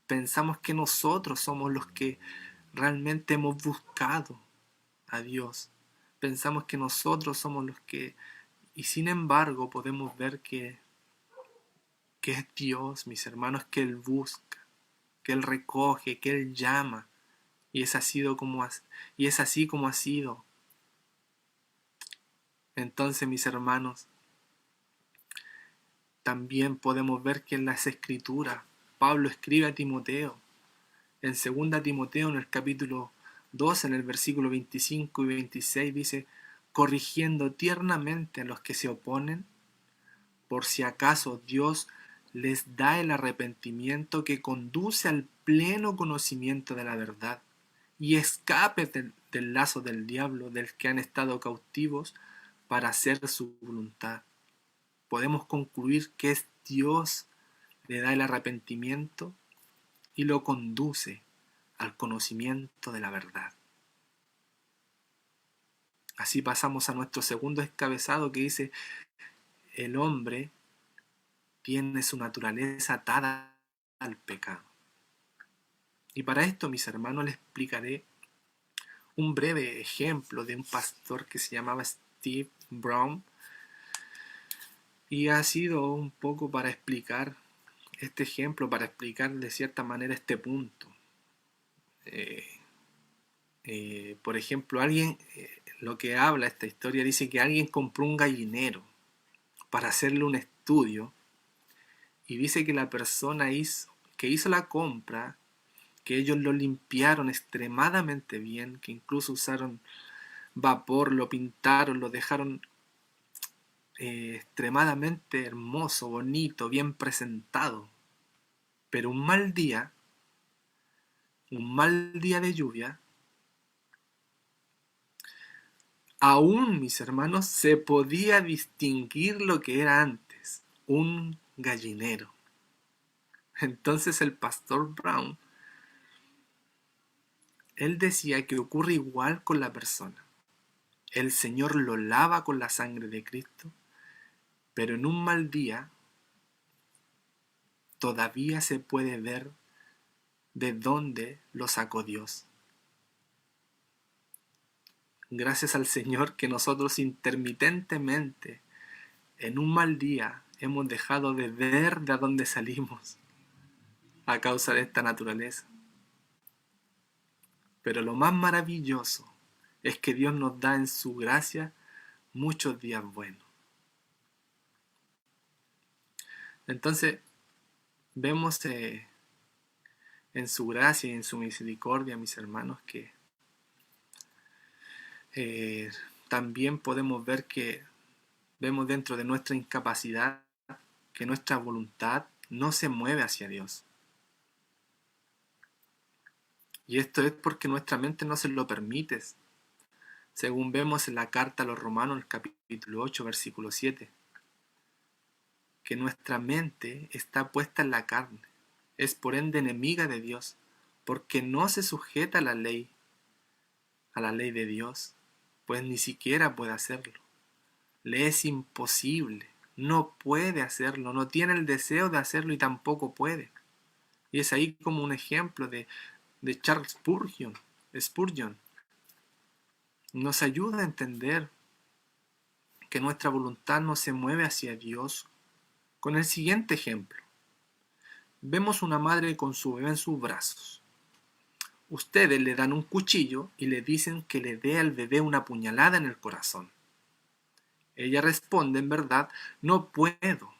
pensamos que nosotros somos los que realmente hemos buscado a Dios. Pensamos que nosotros somos los que, y sin embargo podemos ver que es Dios, mis hermanos, que Él busca, que Él recoge, que Él llama. Y es así como ha sido. Entonces, mis hermanos, también podemos ver que en las Escrituras, Pablo escribe a Timoteo, en 2 Timoteo, en el capítulo 2, en el versículo 25 y 26, dice, corrigiendo tiernamente a los que se oponen, por si acaso Dios les da el arrepentimiento que conduce al pleno conocimiento de la verdad, y escape del lazo del diablo, del que han estado cautivos, para hacer su voluntad. Podemos concluir que es Dios le da el arrepentimiento y lo conduce al conocimiento de la verdad. Así pasamos a nuestro segundo encabezado que dice, el hombre tiene su naturaleza atada al pecado. Y para esto, mis hermanos, les explicaré un breve ejemplo de un pastor que se llamaba Steve Brown, y ha sido un poco para explicar este ejemplo, para explicar de cierta manera este punto. Por ejemplo, lo que habla esta historia dice que alguien compró un gallinero para hacerle un estudio, y dice que la persona que hizo la compra, que ellos lo limpiaron extremadamente bien, que incluso usaron vapor, lo pintaron, lo dejaron extremadamente hermoso, bonito, bien presentado. Pero un mal día de lluvia, aún, mis hermanos, se podía distinguir lo que era antes, un gallinero. Entonces el pastor Brown Él decía que ocurre igual con la persona. El Señor lo lava con la sangre de Cristo, pero en un mal día todavía se puede ver de dónde lo sacó Dios. Gracias al Señor que nosotros intermitentemente en un mal día hemos dejado de ver de dónde salimos a causa de esta naturaleza. Pero lo más maravilloso es que Dios nos da en su gracia muchos días buenos. Entonces, vemos en su gracia y en su misericordia, mis hermanos, que también podemos ver que vemos dentro de nuestra incapacidad que nuestra voluntad no se mueve hacia Dios. Y esto es porque nuestra mente no se lo permite, según vemos en la carta a los Romanos, en el capítulo 8, versículo 7, que nuestra mente está puesta en la carne, es por ende enemiga de Dios, porque no se sujeta a la ley de Dios, pues ni siquiera puede hacerlo. Le es imposible, no puede hacerlo, no tiene el deseo de hacerlo y tampoco puede. Y es ahí como un ejemplo de Charles Spurgeon. Nos ayuda a entender que nuestra voluntad no se mueve hacia Dios con el siguiente ejemplo. Vemos una madre con su bebé en sus brazos. Ustedes le dan un cuchillo y le dicen que le dé al bebé una puñalada en el corazón. Ella responde, en verdad, no puedo.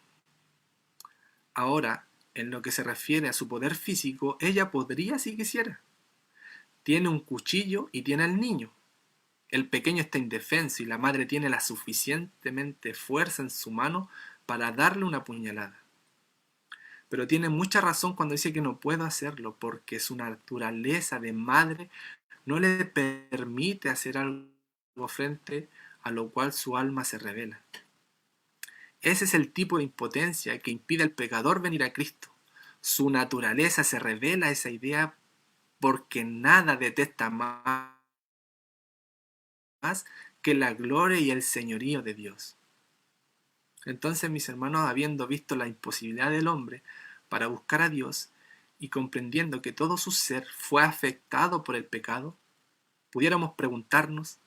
Ahora, en lo que se refiere a su poder físico, ella podría si quisiera. Tiene un cuchillo y tiene al niño. El pequeño está indefenso y la madre tiene la suficientemente fuerza en su mano para darle una puñalada. Pero tiene mucha razón cuando dice que no puedo hacerlo, porque su naturaleza de madre no le permite hacer algo frente a lo cual su alma se revela. Ese es el tipo de impotencia que impide al pecador venir a Cristo. Su naturaleza se revela a esa idea porque nada detesta más que la gloria y el señorío de Dios. Entonces, mis hermanos, habiendo visto la imposibilidad del hombre para buscar a Dios y comprendiendo que todo su ser fue afectado por el pecado, pudiéramos preguntarnos,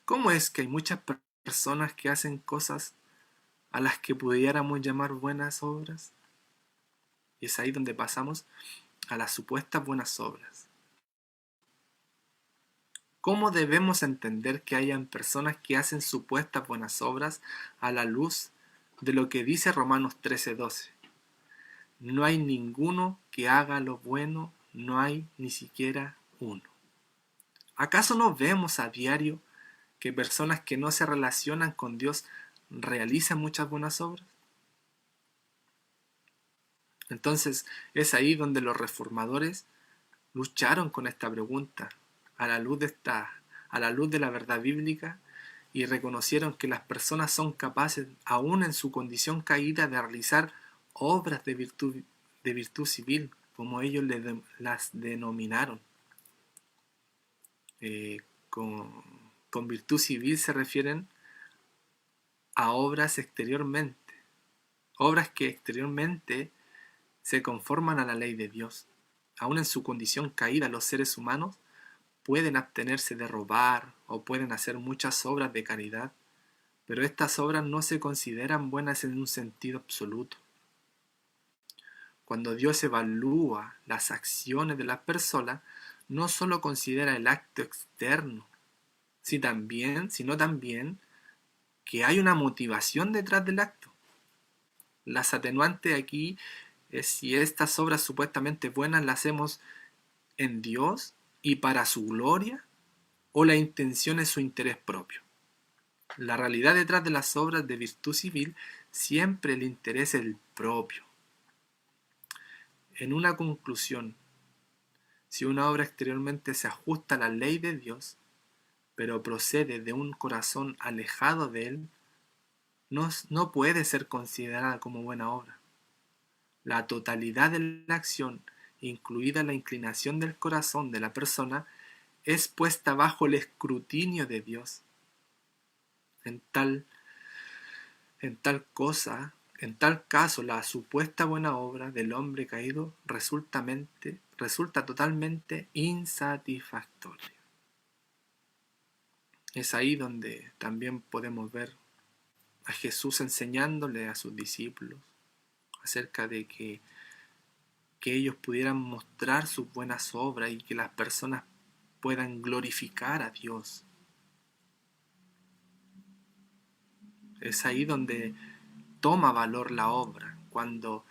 ¿cómo es que hay muchas personas que hacen cosas a las que pudiéramos llamar buenas obras? Y es ahí donde pasamos a las supuestas buenas obras. ¿Cómo debemos entender que hayan personas que hacen supuestas buenas obras a la luz de lo que dice Romanos 13:12? No hay ninguno que haga lo bueno, no hay ni siquiera uno. ¿Acaso no vemos a diario que personas que no se relacionan con Dios realizan muchas buenas obras? Entonces es ahí donde los reformadores lucharon con esta pregunta a la luz de la verdad bíblica y reconocieron que las personas son capaces, aún en su condición caída, de realizar obras de virtud civil, como ellos las denominaron. Con virtud civil se refieren a obras exteriormente, obras que exteriormente se conforman a la ley de Dios. Aún en su condición caída, los seres humanos pueden abstenerse de robar o pueden hacer muchas obras de caridad, pero estas obras no se consideran buenas en un sentido absoluto. Cuando Dios evalúa las acciones de las personas, no solo considera el acto externo, sino también que hay una motivación detrás del acto. Las atenuantes aquí es si estas obras supuestamente buenas las hacemos en Dios y para su gloria, o la intención es su interés propio. La realidad detrás de las obras de virtud civil siempre el interés es el propio. En una conclusión, si una obra exteriormente se ajusta a la ley de Dios, pero procede de un corazón alejado de Él, no puede ser considerada como buena obra. La totalidad de la acción incluida la inclinación del corazón de la persona, es puesta bajo el escrutinio de Dios. En tal caso, la supuesta buena obra del hombre caído resulta totalmente insatisfactoria. Es ahí donde también podemos ver a Jesús enseñándole a sus discípulos acerca de que ellos pudieran mostrar sus buenas obras y que las personas puedan glorificar a Dios. Es ahí donde toma valor la obra, cuando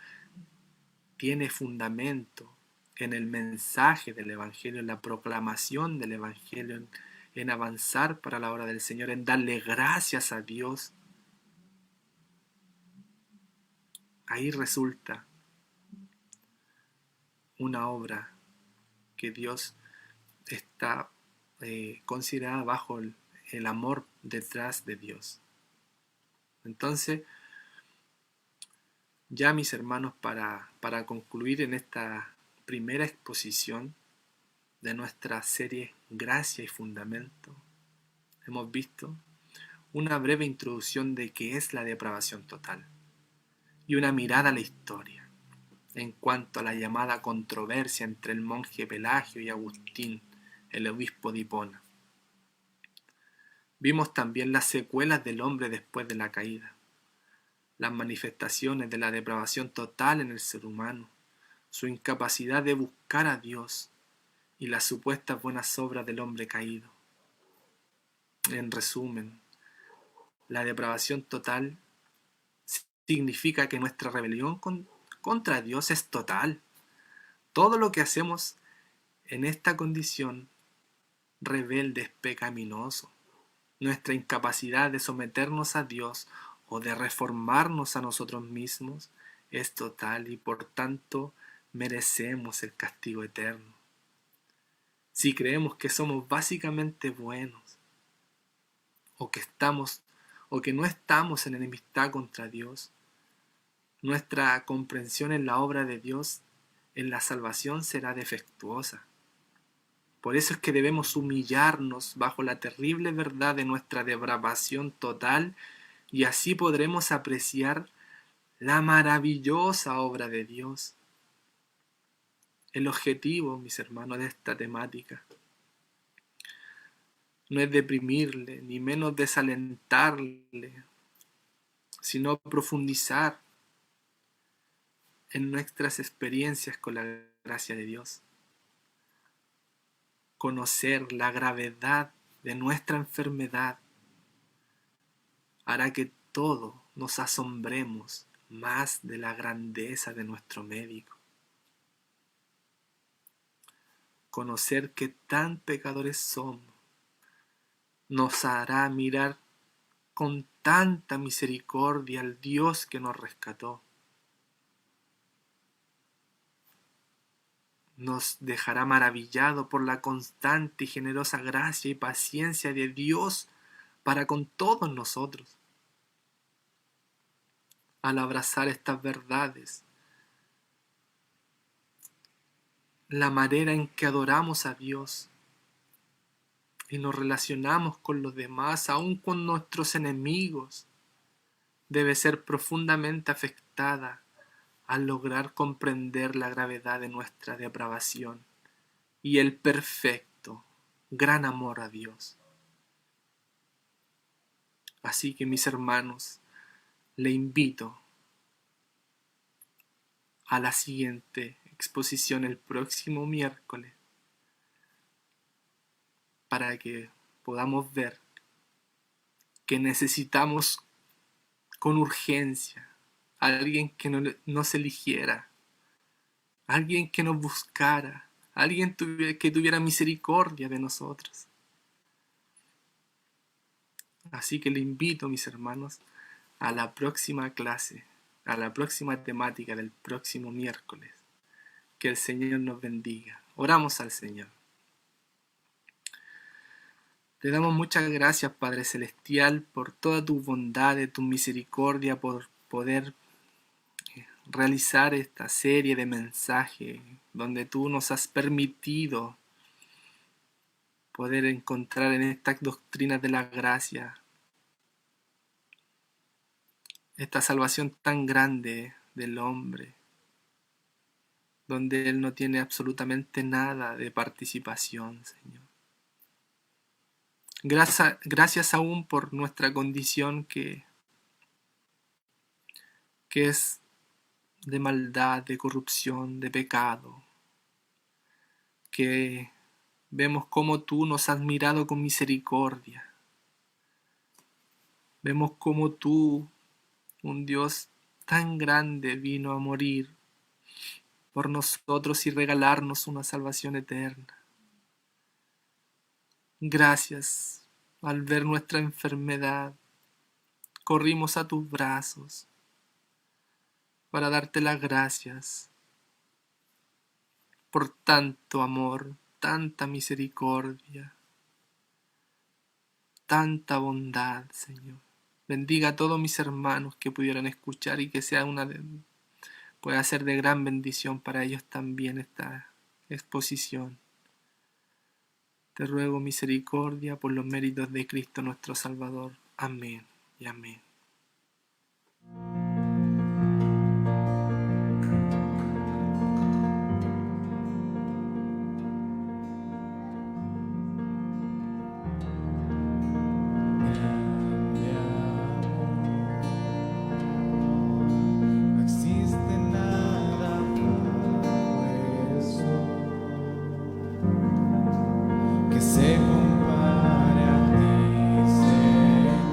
tiene fundamento en el mensaje del Evangelio, en la proclamación del Evangelio, en avanzar para la obra del Señor, en darle gracias a Dios. Ahí resulta una obra que Dios está considerada bajo el amor detrás de Dios. Entonces, ya mis hermanos, para concluir en esta primera exposición de nuestra serie Gracia y Fundamento, hemos visto una breve introducción de qué es la depravación total y una mirada a la historia en cuanto a la llamada controversia entre el monje Pelagio y Agustín, el obispo de Hipona. Vimos también las secuelas del hombre después de la caída, las manifestaciones de la depravación total en el ser humano, su incapacidad de buscar a Dios y las supuestas buenas obras del hombre caído. En resumen, la depravación total significa que nuestra rebelión contra Dios es total. Todo lo que hacemos en esta condición rebelde es pecaminoso. Nuestra incapacidad de someternos a Dios o de reformarnos a nosotros mismos es total y por tanto merecemos el castigo eterno. Si creemos que somos básicamente buenos o que no estamos en enemistad contra Dios, nuestra comprensión en la obra de Dios en la salvación será defectuosa. Por eso es que debemos humillarnos bajo la terrible verdad de nuestra depravación total y así podremos apreciar la maravillosa obra de Dios. El objetivo, mis hermanos, de esta temática no es deprimirle, ni menos desalentarle, sino profundizar en nuestras experiencias con la gracia de Dios. Conocer la gravedad de nuestra enfermedad hará que todos nos asombremos más de la grandeza de nuestro médico. Conocer qué tan pecadores somos nos hará mirar con tanta misericordia al Dios que nos rescató. Nos dejará maravillado por la constante y generosa gracia y paciencia de Dios para con todos nosotros. Al abrazar estas verdades, la manera en que adoramos a Dios y nos relacionamos con los demás, aun con nuestros enemigos, debe ser profundamente afectada al lograr comprender la gravedad de nuestra depravación y el perfecto, gran amor a Dios. Así que, mis hermanos, le invito a la siguiente exposición el próximo miércoles para que podamos ver que necesitamos con urgencia a alguien que nos eligiera, alguien que nos buscara, alguien que tuviera misericordia de nosotros. Así que le invito, mis hermanos, a la próxima clase, a la próxima temática del próximo miércoles. Que el Señor nos bendiga. Oramos al Señor. Te damos muchas gracias, Padre Celestial, por toda tu bondad, tu misericordia, por poder realizar esta serie de mensajes donde tú nos has permitido poder encontrar en estas doctrinas de la gracia esta salvación tan grande del hombre, donde él no tiene absolutamente nada de participación, Señor. Gracias aún por nuestra condición que es de maldad, de corrupción, de pecado, que vemos cómo tú nos has mirado con misericordia. Vemos cómo tú, un Dios tan grande, vino a morir por nosotros y regalarnos una salvación eterna. Gracias. Al ver nuestra enfermedad, corrimos a tus brazos para darte las gracias por tanto amor, tanta misericordia, tanta bondad, Señor. Bendiga a todos mis hermanos que pudieran escuchar y que sea pueda ser de gran bendición para ellos también esta exposición. Te ruego misericordia por los méritos de Cristo nuestro Salvador. Amén y amén. No existe nada como eso que se compare a ti, Señor.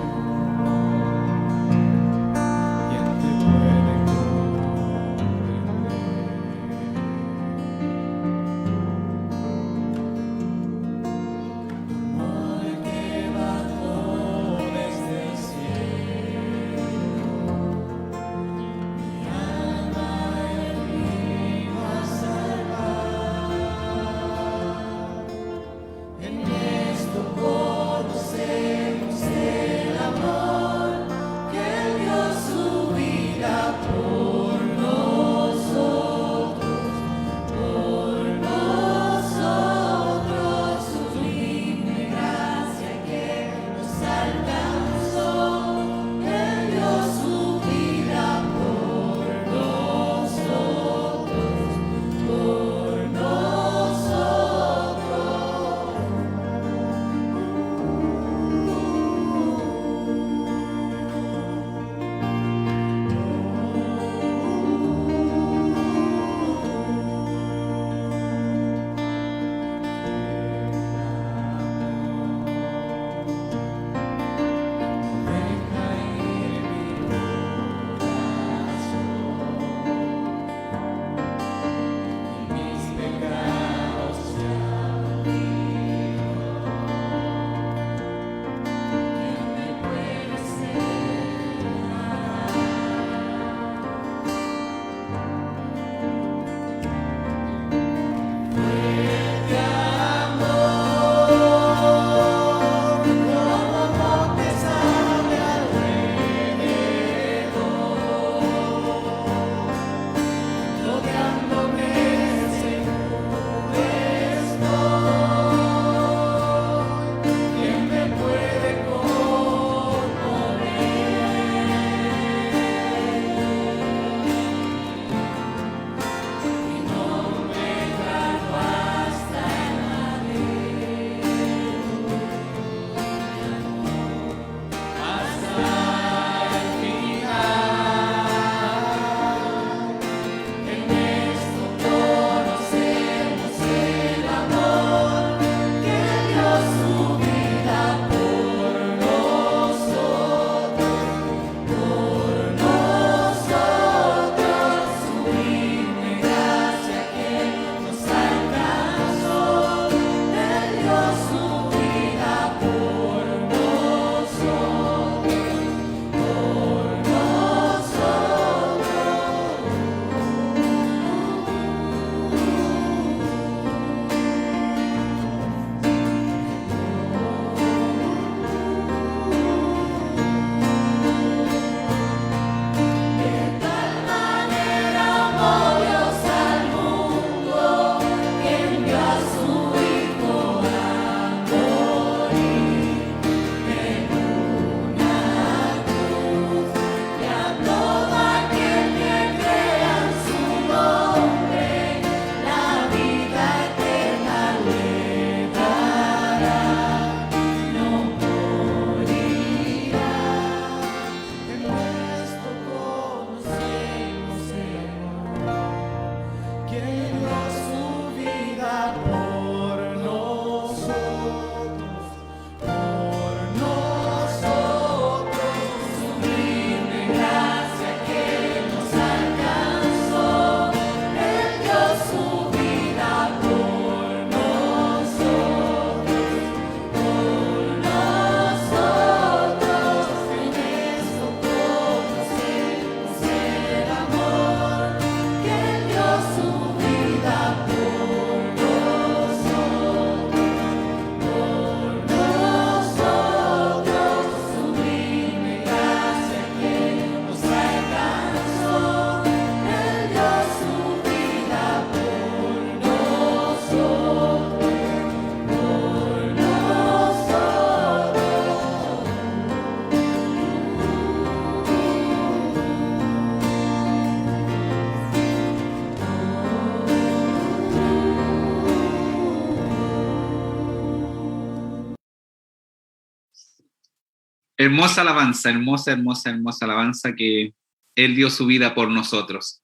Hermosa alabanza, hermosa, hermosa, hermosa alabanza que Él dio su vida por nosotros.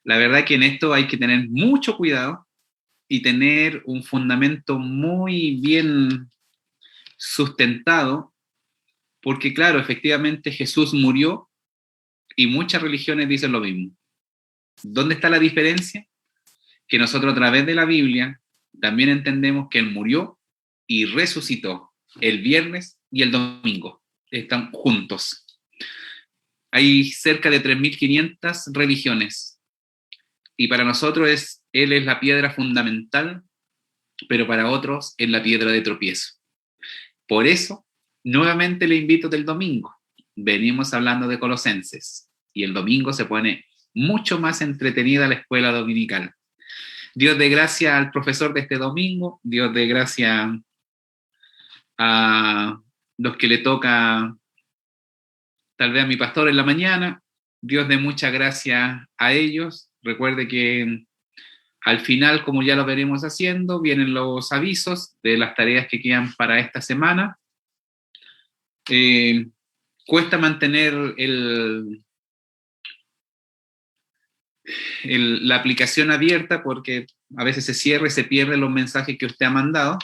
La verdad que en esto hay que tener mucho cuidado y tener un fundamento muy bien sustentado, porque claro, efectivamente Jesús murió y muchas religiones dicen lo mismo. ¿Dónde está la diferencia? Que nosotros a través de la Biblia también entendemos que Él murió y resucitó el viernes y el domingo. Están juntos. Hay cerca de 3.500 religiones y para nosotros Él es la piedra fundamental, pero para otros es la piedra de tropiezo. Por eso, nuevamente le invito del domingo. Venimos hablando de Colosenses y el domingo se pone mucho más entretenida la escuela dominical. Dios dé gracia al profesor de este domingo, Dios dé gracia a los que le toca, tal vez a mi pastor en la mañana, Dios dé mucha gracia a ellos. Recuerde que al final, como ya lo veremos haciendo, vienen los avisos de las tareas que quedan para esta semana. Cuesta mantener la aplicación abierta porque a veces se cierra y se pierden los mensajes que usted ha mandado.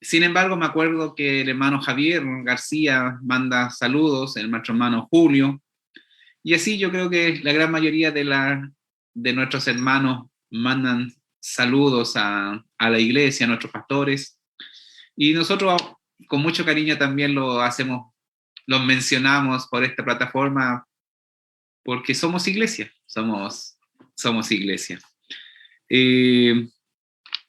Sin embargo, me acuerdo que el hermano Javier García manda saludos, el nuestro hermano Julio, y así yo creo que la gran mayoría de nuestros hermanos mandan saludos a la iglesia, a nuestros pastores, y nosotros con mucho cariño también los mencionamos por esta plataforma porque somos iglesia, somos iglesia.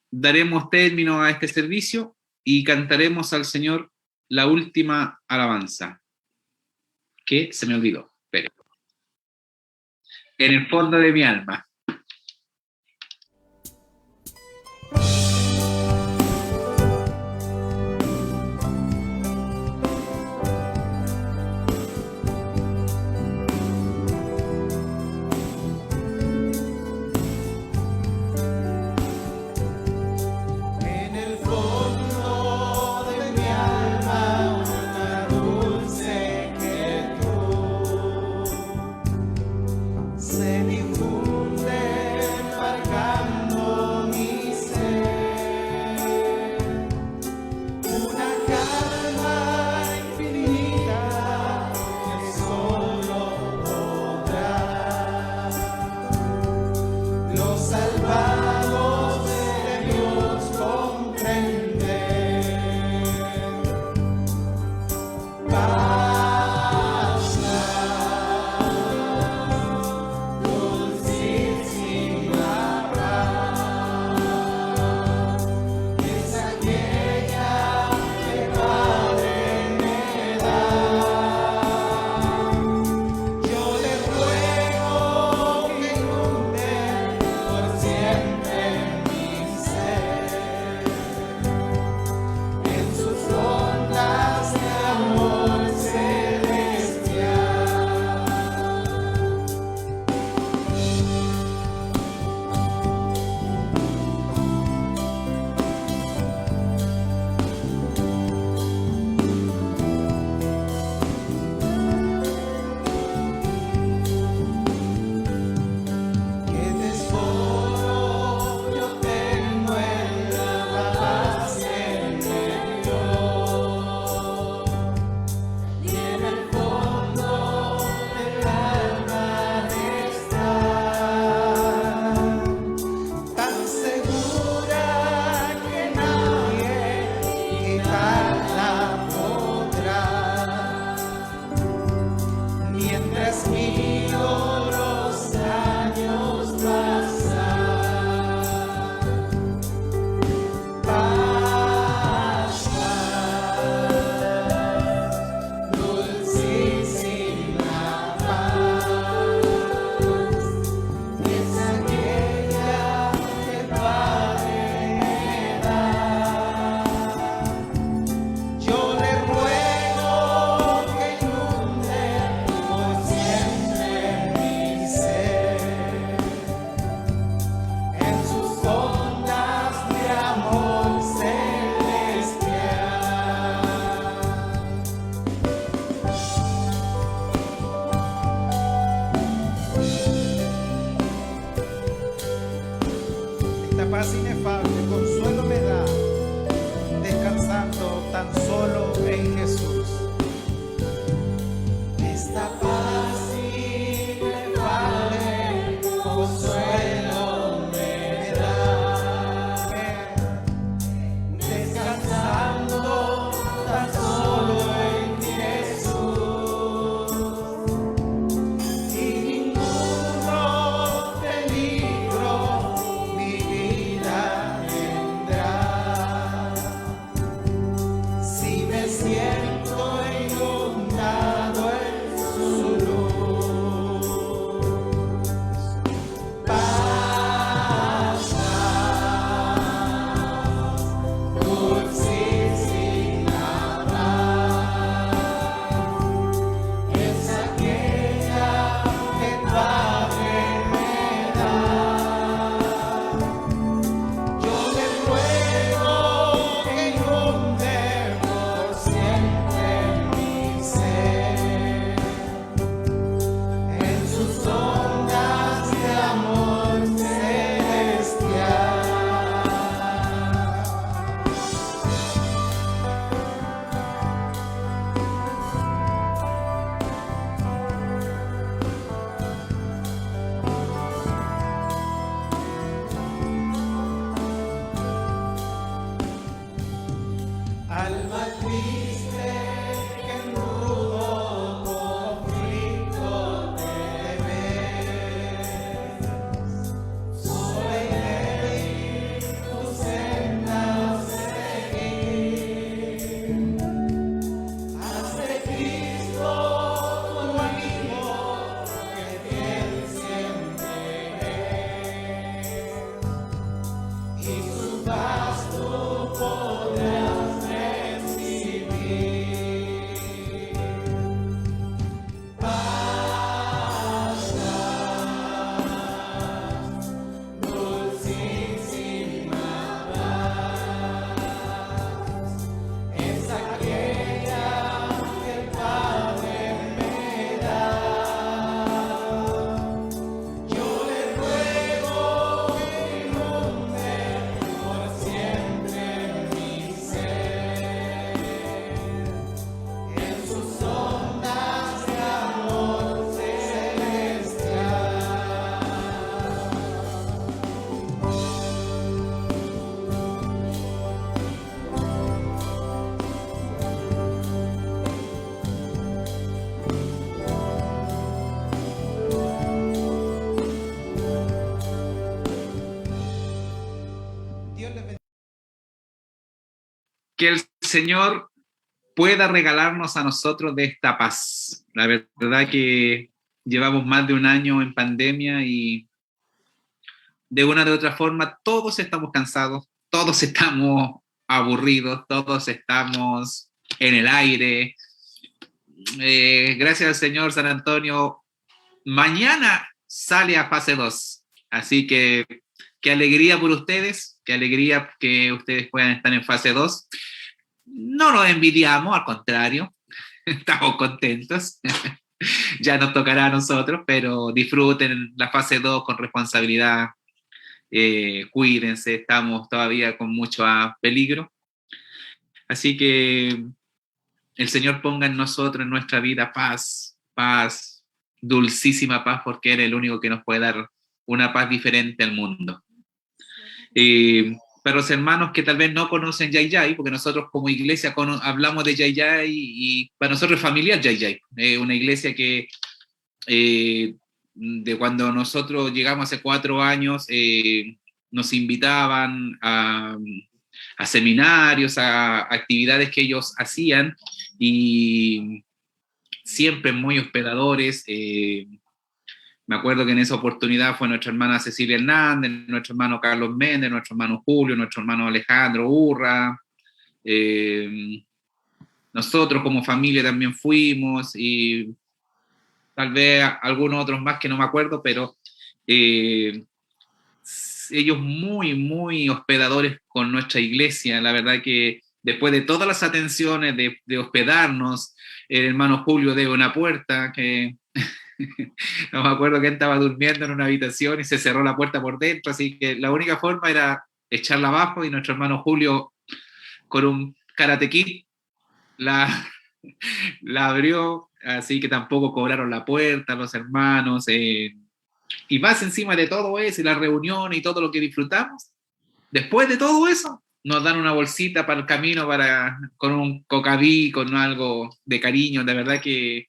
Daremos término a este servicio y cantaremos al Señor la última alabanza, que se me olvidó, pero en el fondo de mi alma. paz inefable, consuelo me da, descansando tan solo en Jesús. Esta paz inefable, consuelo me da, descansando tan solo en Jesús. Y ninguno peligro mi vida tendrá. Si me siento inundado en su luz, paz, dulcísima paz, es aquella que el Padre me da. Yo le ruego que inunde por siempre mi ser, en sus ondas de amor celestial. Alma triste que en rudo conflicto te ves, sola y débil tu senda seguir. Haz de Cristo tu amigo, que fiel siempre es, y su paz tú podrás recibir. Paz, dulcísima paz, es aquella que el Padre me da. Yo le ruego que inunde por siempre mi ser, en sus ondas de amor celestial. Dios le bendiga. Que el Señor pueda regalarnos a nosotros de esta paz. La verdad que llevamos más de un año en pandemia y de una de otra forma todos estamos cansados, todos estamos aburridos, todos estamos en el aire. Gracias al Señor, San Antonio mañana sale a fase 2. Así que qué alegría por ustedes, qué alegría que ustedes puedan estar en fase 2. No nos envidiamos, al contrario, estamos contentos. Ya nos tocará a nosotros, pero disfruten la fase 2 con responsabilidad. Cuídense, estamos todavía con mucho peligro. Así que el Señor ponga en nosotros, en nuestra vida, paz, paz, dulcísima paz, porque Él es el único que nos puede dar una paz diferente al mundo. Para los hermanos que tal vez no conocen Yay Yay, porque nosotros como iglesia hablamos de Yay Yay y para nosotros es familiar Yay Yay. Una iglesia que de cuando nosotros llegamos hace 4 años, nos invitaban a seminarios, a actividades que ellos hacían y siempre muy hospedadores. Me acuerdo que en esa oportunidad fue nuestra hermana Cecilia Hernández, nuestro hermano Carlos Méndez, nuestro hermano Julio, nuestro hermano Alejandro Urra. Nosotros como familia también fuimos y tal vez algunos otros más que no me acuerdo, pero ellos muy, muy hospedadores con nuestra iglesia. La verdad que después de todas las atenciones de hospedarnos, el hermano Julio debe una puerta que no me acuerdo que él estaba durmiendo en una habitación y se cerró la puerta por dentro, así que la única forma era echarla abajo y nuestro hermano Julio con un Karate Kid la, la abrió, así que tampoco cobraron la puerta los hermanos. Y más encima de todo eso, y la reunión y todo lo que disfrutamos, después de todo eso, nos dan una bolsita para el camino con un cocaví, con algo de cariño. De verdad que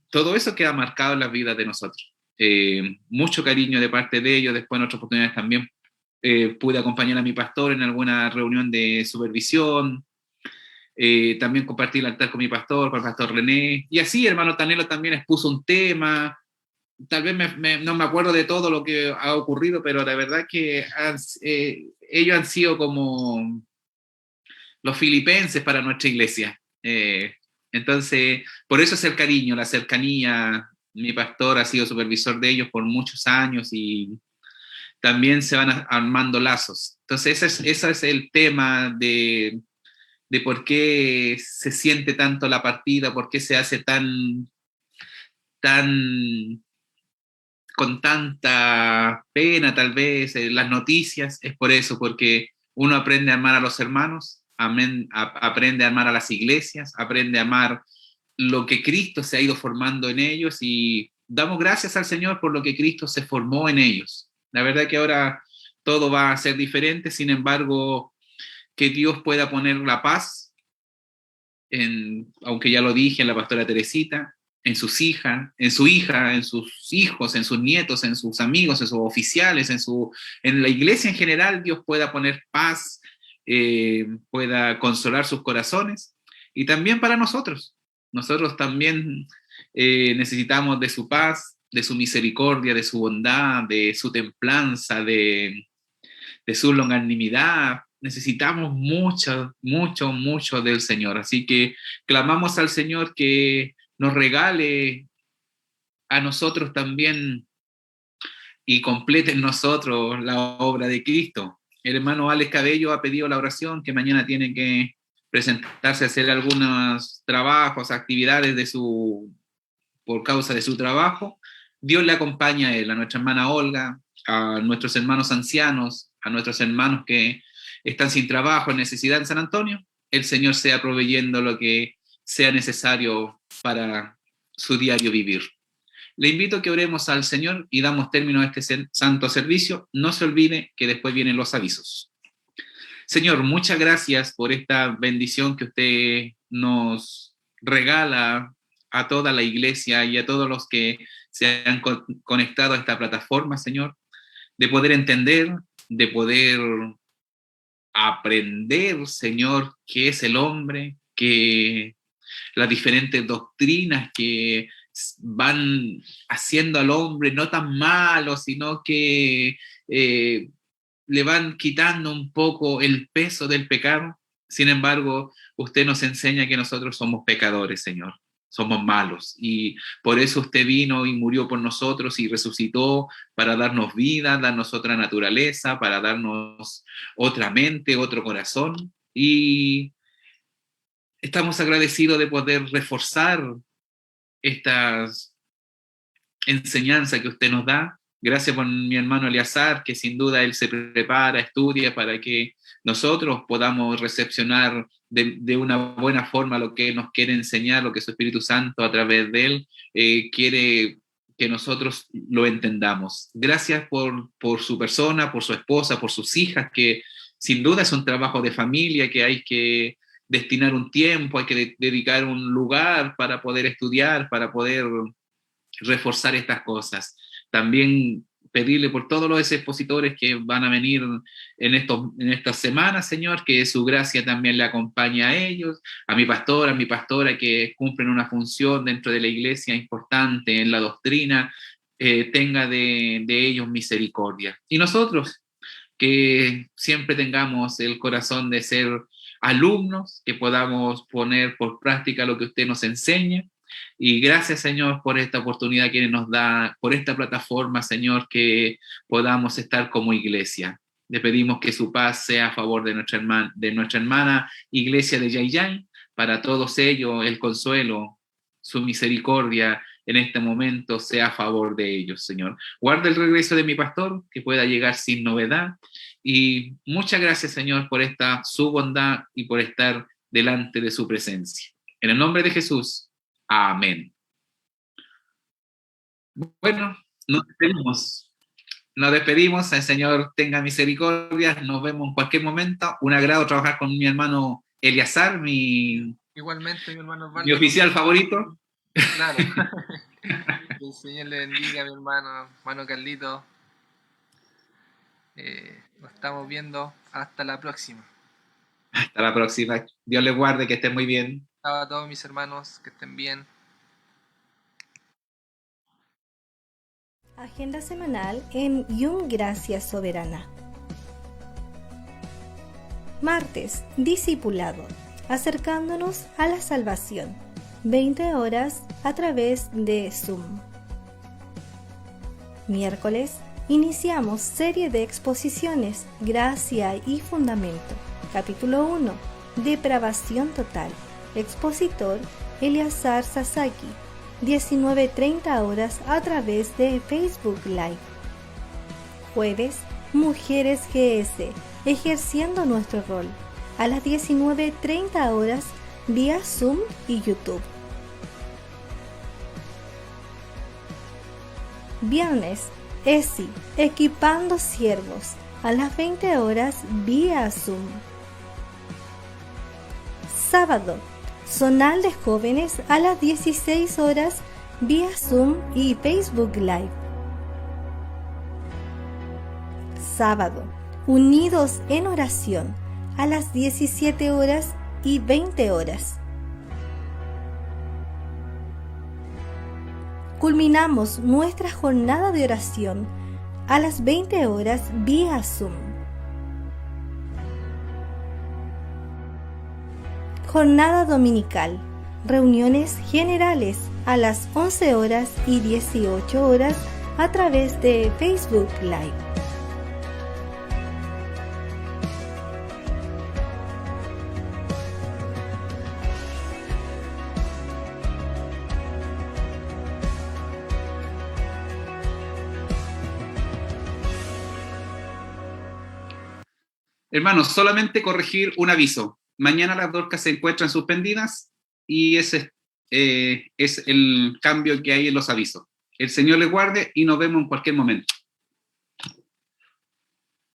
todo eso queda marcado en las vidas de nosotros. Mucho cariño de parte de ellos. Después en otras oportunidades también pude acompañar a mi pastor en alguna reunión de supervisión. También compartí el altar con mi pastor, con el pastor René. Y así, hermano Tanelo también expuso un tema. Tal vez no me acuerdo de todo lo que ha ocurrido, pero la verdad que ellos han sido como los filipenses para nuestra iglesia. Entonces, por eso es el cariño, la cercanía. Mi pastor ha sido supervisor de ellos por muchos años y también se van armando lazos. Entonces, ese es el tema de por qué se siente tanto la partida, por qué se hace tan con tanta pena tal vez las noticias. Es por eso, porque uno aprende a amar a los hermanos, aprende a amar a las iglesias, aprende a amar lo que Cristo se ha ido formando en ellos y damos gracias al Señor por lo que Cristo se formó en ellos. La verdad que ahora todo va a ser diferente, sin embargo, que Dios pueda poner la paz, aunque ya lo dije, en la pastora Teresita, en sus hijas, en su hija, en sus hijos, en sus nietos, en sus amigos, en sus oficiales, en la iglesia en general. Dios pueda poner paz, pueda consolar sus corazones, y también para nosotros. Nosotros también necesitamos de su paz, de su misericordia, de su bondad, de su templanza, de su longanimidad. Necesitamos mucho, mucho, mucho del Señor. Así que clamamos al Señor que nos regale a nosotros también y complete en nosotros la obra de Cristo. El hermano Alex Cabello ha pedido la oración, que mañana tiene que presentarse a hacer algunos trabajos, actividades por causa de su trabajo. Dios le acompaña a él, a nuestra hermana Olga, a nuestros hermanos ancianos, a nuestros hermanos que están sin trabajo, en necesidad en San Antonio. El Señor sea proveyendo lo que sea necesario para su diario vivir. Le invito a que oremos al Señor y damos término a este santo servicio. No se olvide que después vienen los avisos. Señor, muchas gracias por esta bendición que usted nos regala a toda la iglesia y a todos los que se han conectado a esta plataforma, Señor, de poder entender, de poder aprender, Señor, qué es el hombre, que las diferentes doctrinas que van haciendo al hombre no tan malo, sino que le van quitando un poco el peso del pecado. Sin embargo, usted nos enseña que nosotros somos pecadores, Señor. Somos malos, y por eso usted vino y murió por nosotros y resucitó para darnos vida, darnos otra naturaleza, para darnos otra mente, otro corazón. Y estamos agradecidos de poder reforzar estas enseñanzas que usted nos da. Gracias por mi hermano Eleazar, que sin duda él se prepara, estudia para que nosotros podamos recepcionar de una buena forma lo que él nos quiere enseñar, lo que su Espíritu Santo a través de él quiere que nosotros lo entendamos. Gracias por su persona, por su esposa, por sus hijas, que sin duda es un trabajo de familia, que hay que destinar un tiempo, hay que dedicar un lugar para poder estudiar, para poder reforzar estas cosas. También pedirle por todos los expositores que van a venir en estas semanas, Señor, que su gracia también le acompañe a ellos, a mi pastora, que cumplen una función dentro de la iglesia importante en la doctrina, tenga de ellos misericordia. Y nosotros, que siempre tengamos el corazón de ser alumnos, que podamos poner por práctica lo que usted nos enseña. Y gracias, Señor, por esta oportunidad que nos da, por esta plataforma, Señor, que podamos estar como iglesia. Le pedimos que su paz sea a favor de nuestra hermana iglesia de Yayay, para todos ellos el consuelo, su misericordia en este momento sea a favor de ellos, Señor. Guarda el regreso de mi pastor, que pueda llegar sin novedad. Y muchas gracias, Señor, por su bondad y por estar delante de su presencia. En el nombre de Jesús, amén. Bueno, nos despedimos. Nos despedimos, el Señor tenga misericordia, nos vemos en cualquier momento. Un agrado trabajar con mi hermano Eleazar, mi Igualmente, mi hermano mi Osvaldo. oficial favorito. Claro. Que el Señor le bendiga, mi hermano Carlito. Nos estamos viendo. Hasta la próxima. Hasta la próxima. Dios les guarde, que estén muy bien. Chao a todos mis hermanos, que estén bien. Agenda semanal en Yum Gracia Soberana. Martes, discipulado, acercándonos a la salvación. 20 horas a través de Zoom. Miércoles, iniciamos serie de exposiciones, Gracia y Fundamento. Capítulo 1, Depravación Total. Expositor, Eleazar Sasaki. 19:30 horas a través de Facebook Live. Jueves, Mujeres GS, ejerciendo nuestro rol, a las 19:30 horas vía Zoom y YouTube. Viernes, ESI, equipando siervos, a las 20 horas vía Zoom. Sábado, Zonal de Jóvenes a las 16 horas vía Zoom y Facebook Live. Sábado, Unidos en Oración a las 17 horas y 20 horas. Culminamos nuestra jornada de oración a las 20 horas vía Zoom. Jornada dominical. Reuniones generales a las 11 horas y 18 horas a través de Facebook Live. Hermanos, solamente corregir un aviso. Mañana las Dorcas se encuentran suspendidas y ese es el cambio que hay en los avisos. El Señor les guarde y nos vemos en cualquier momento.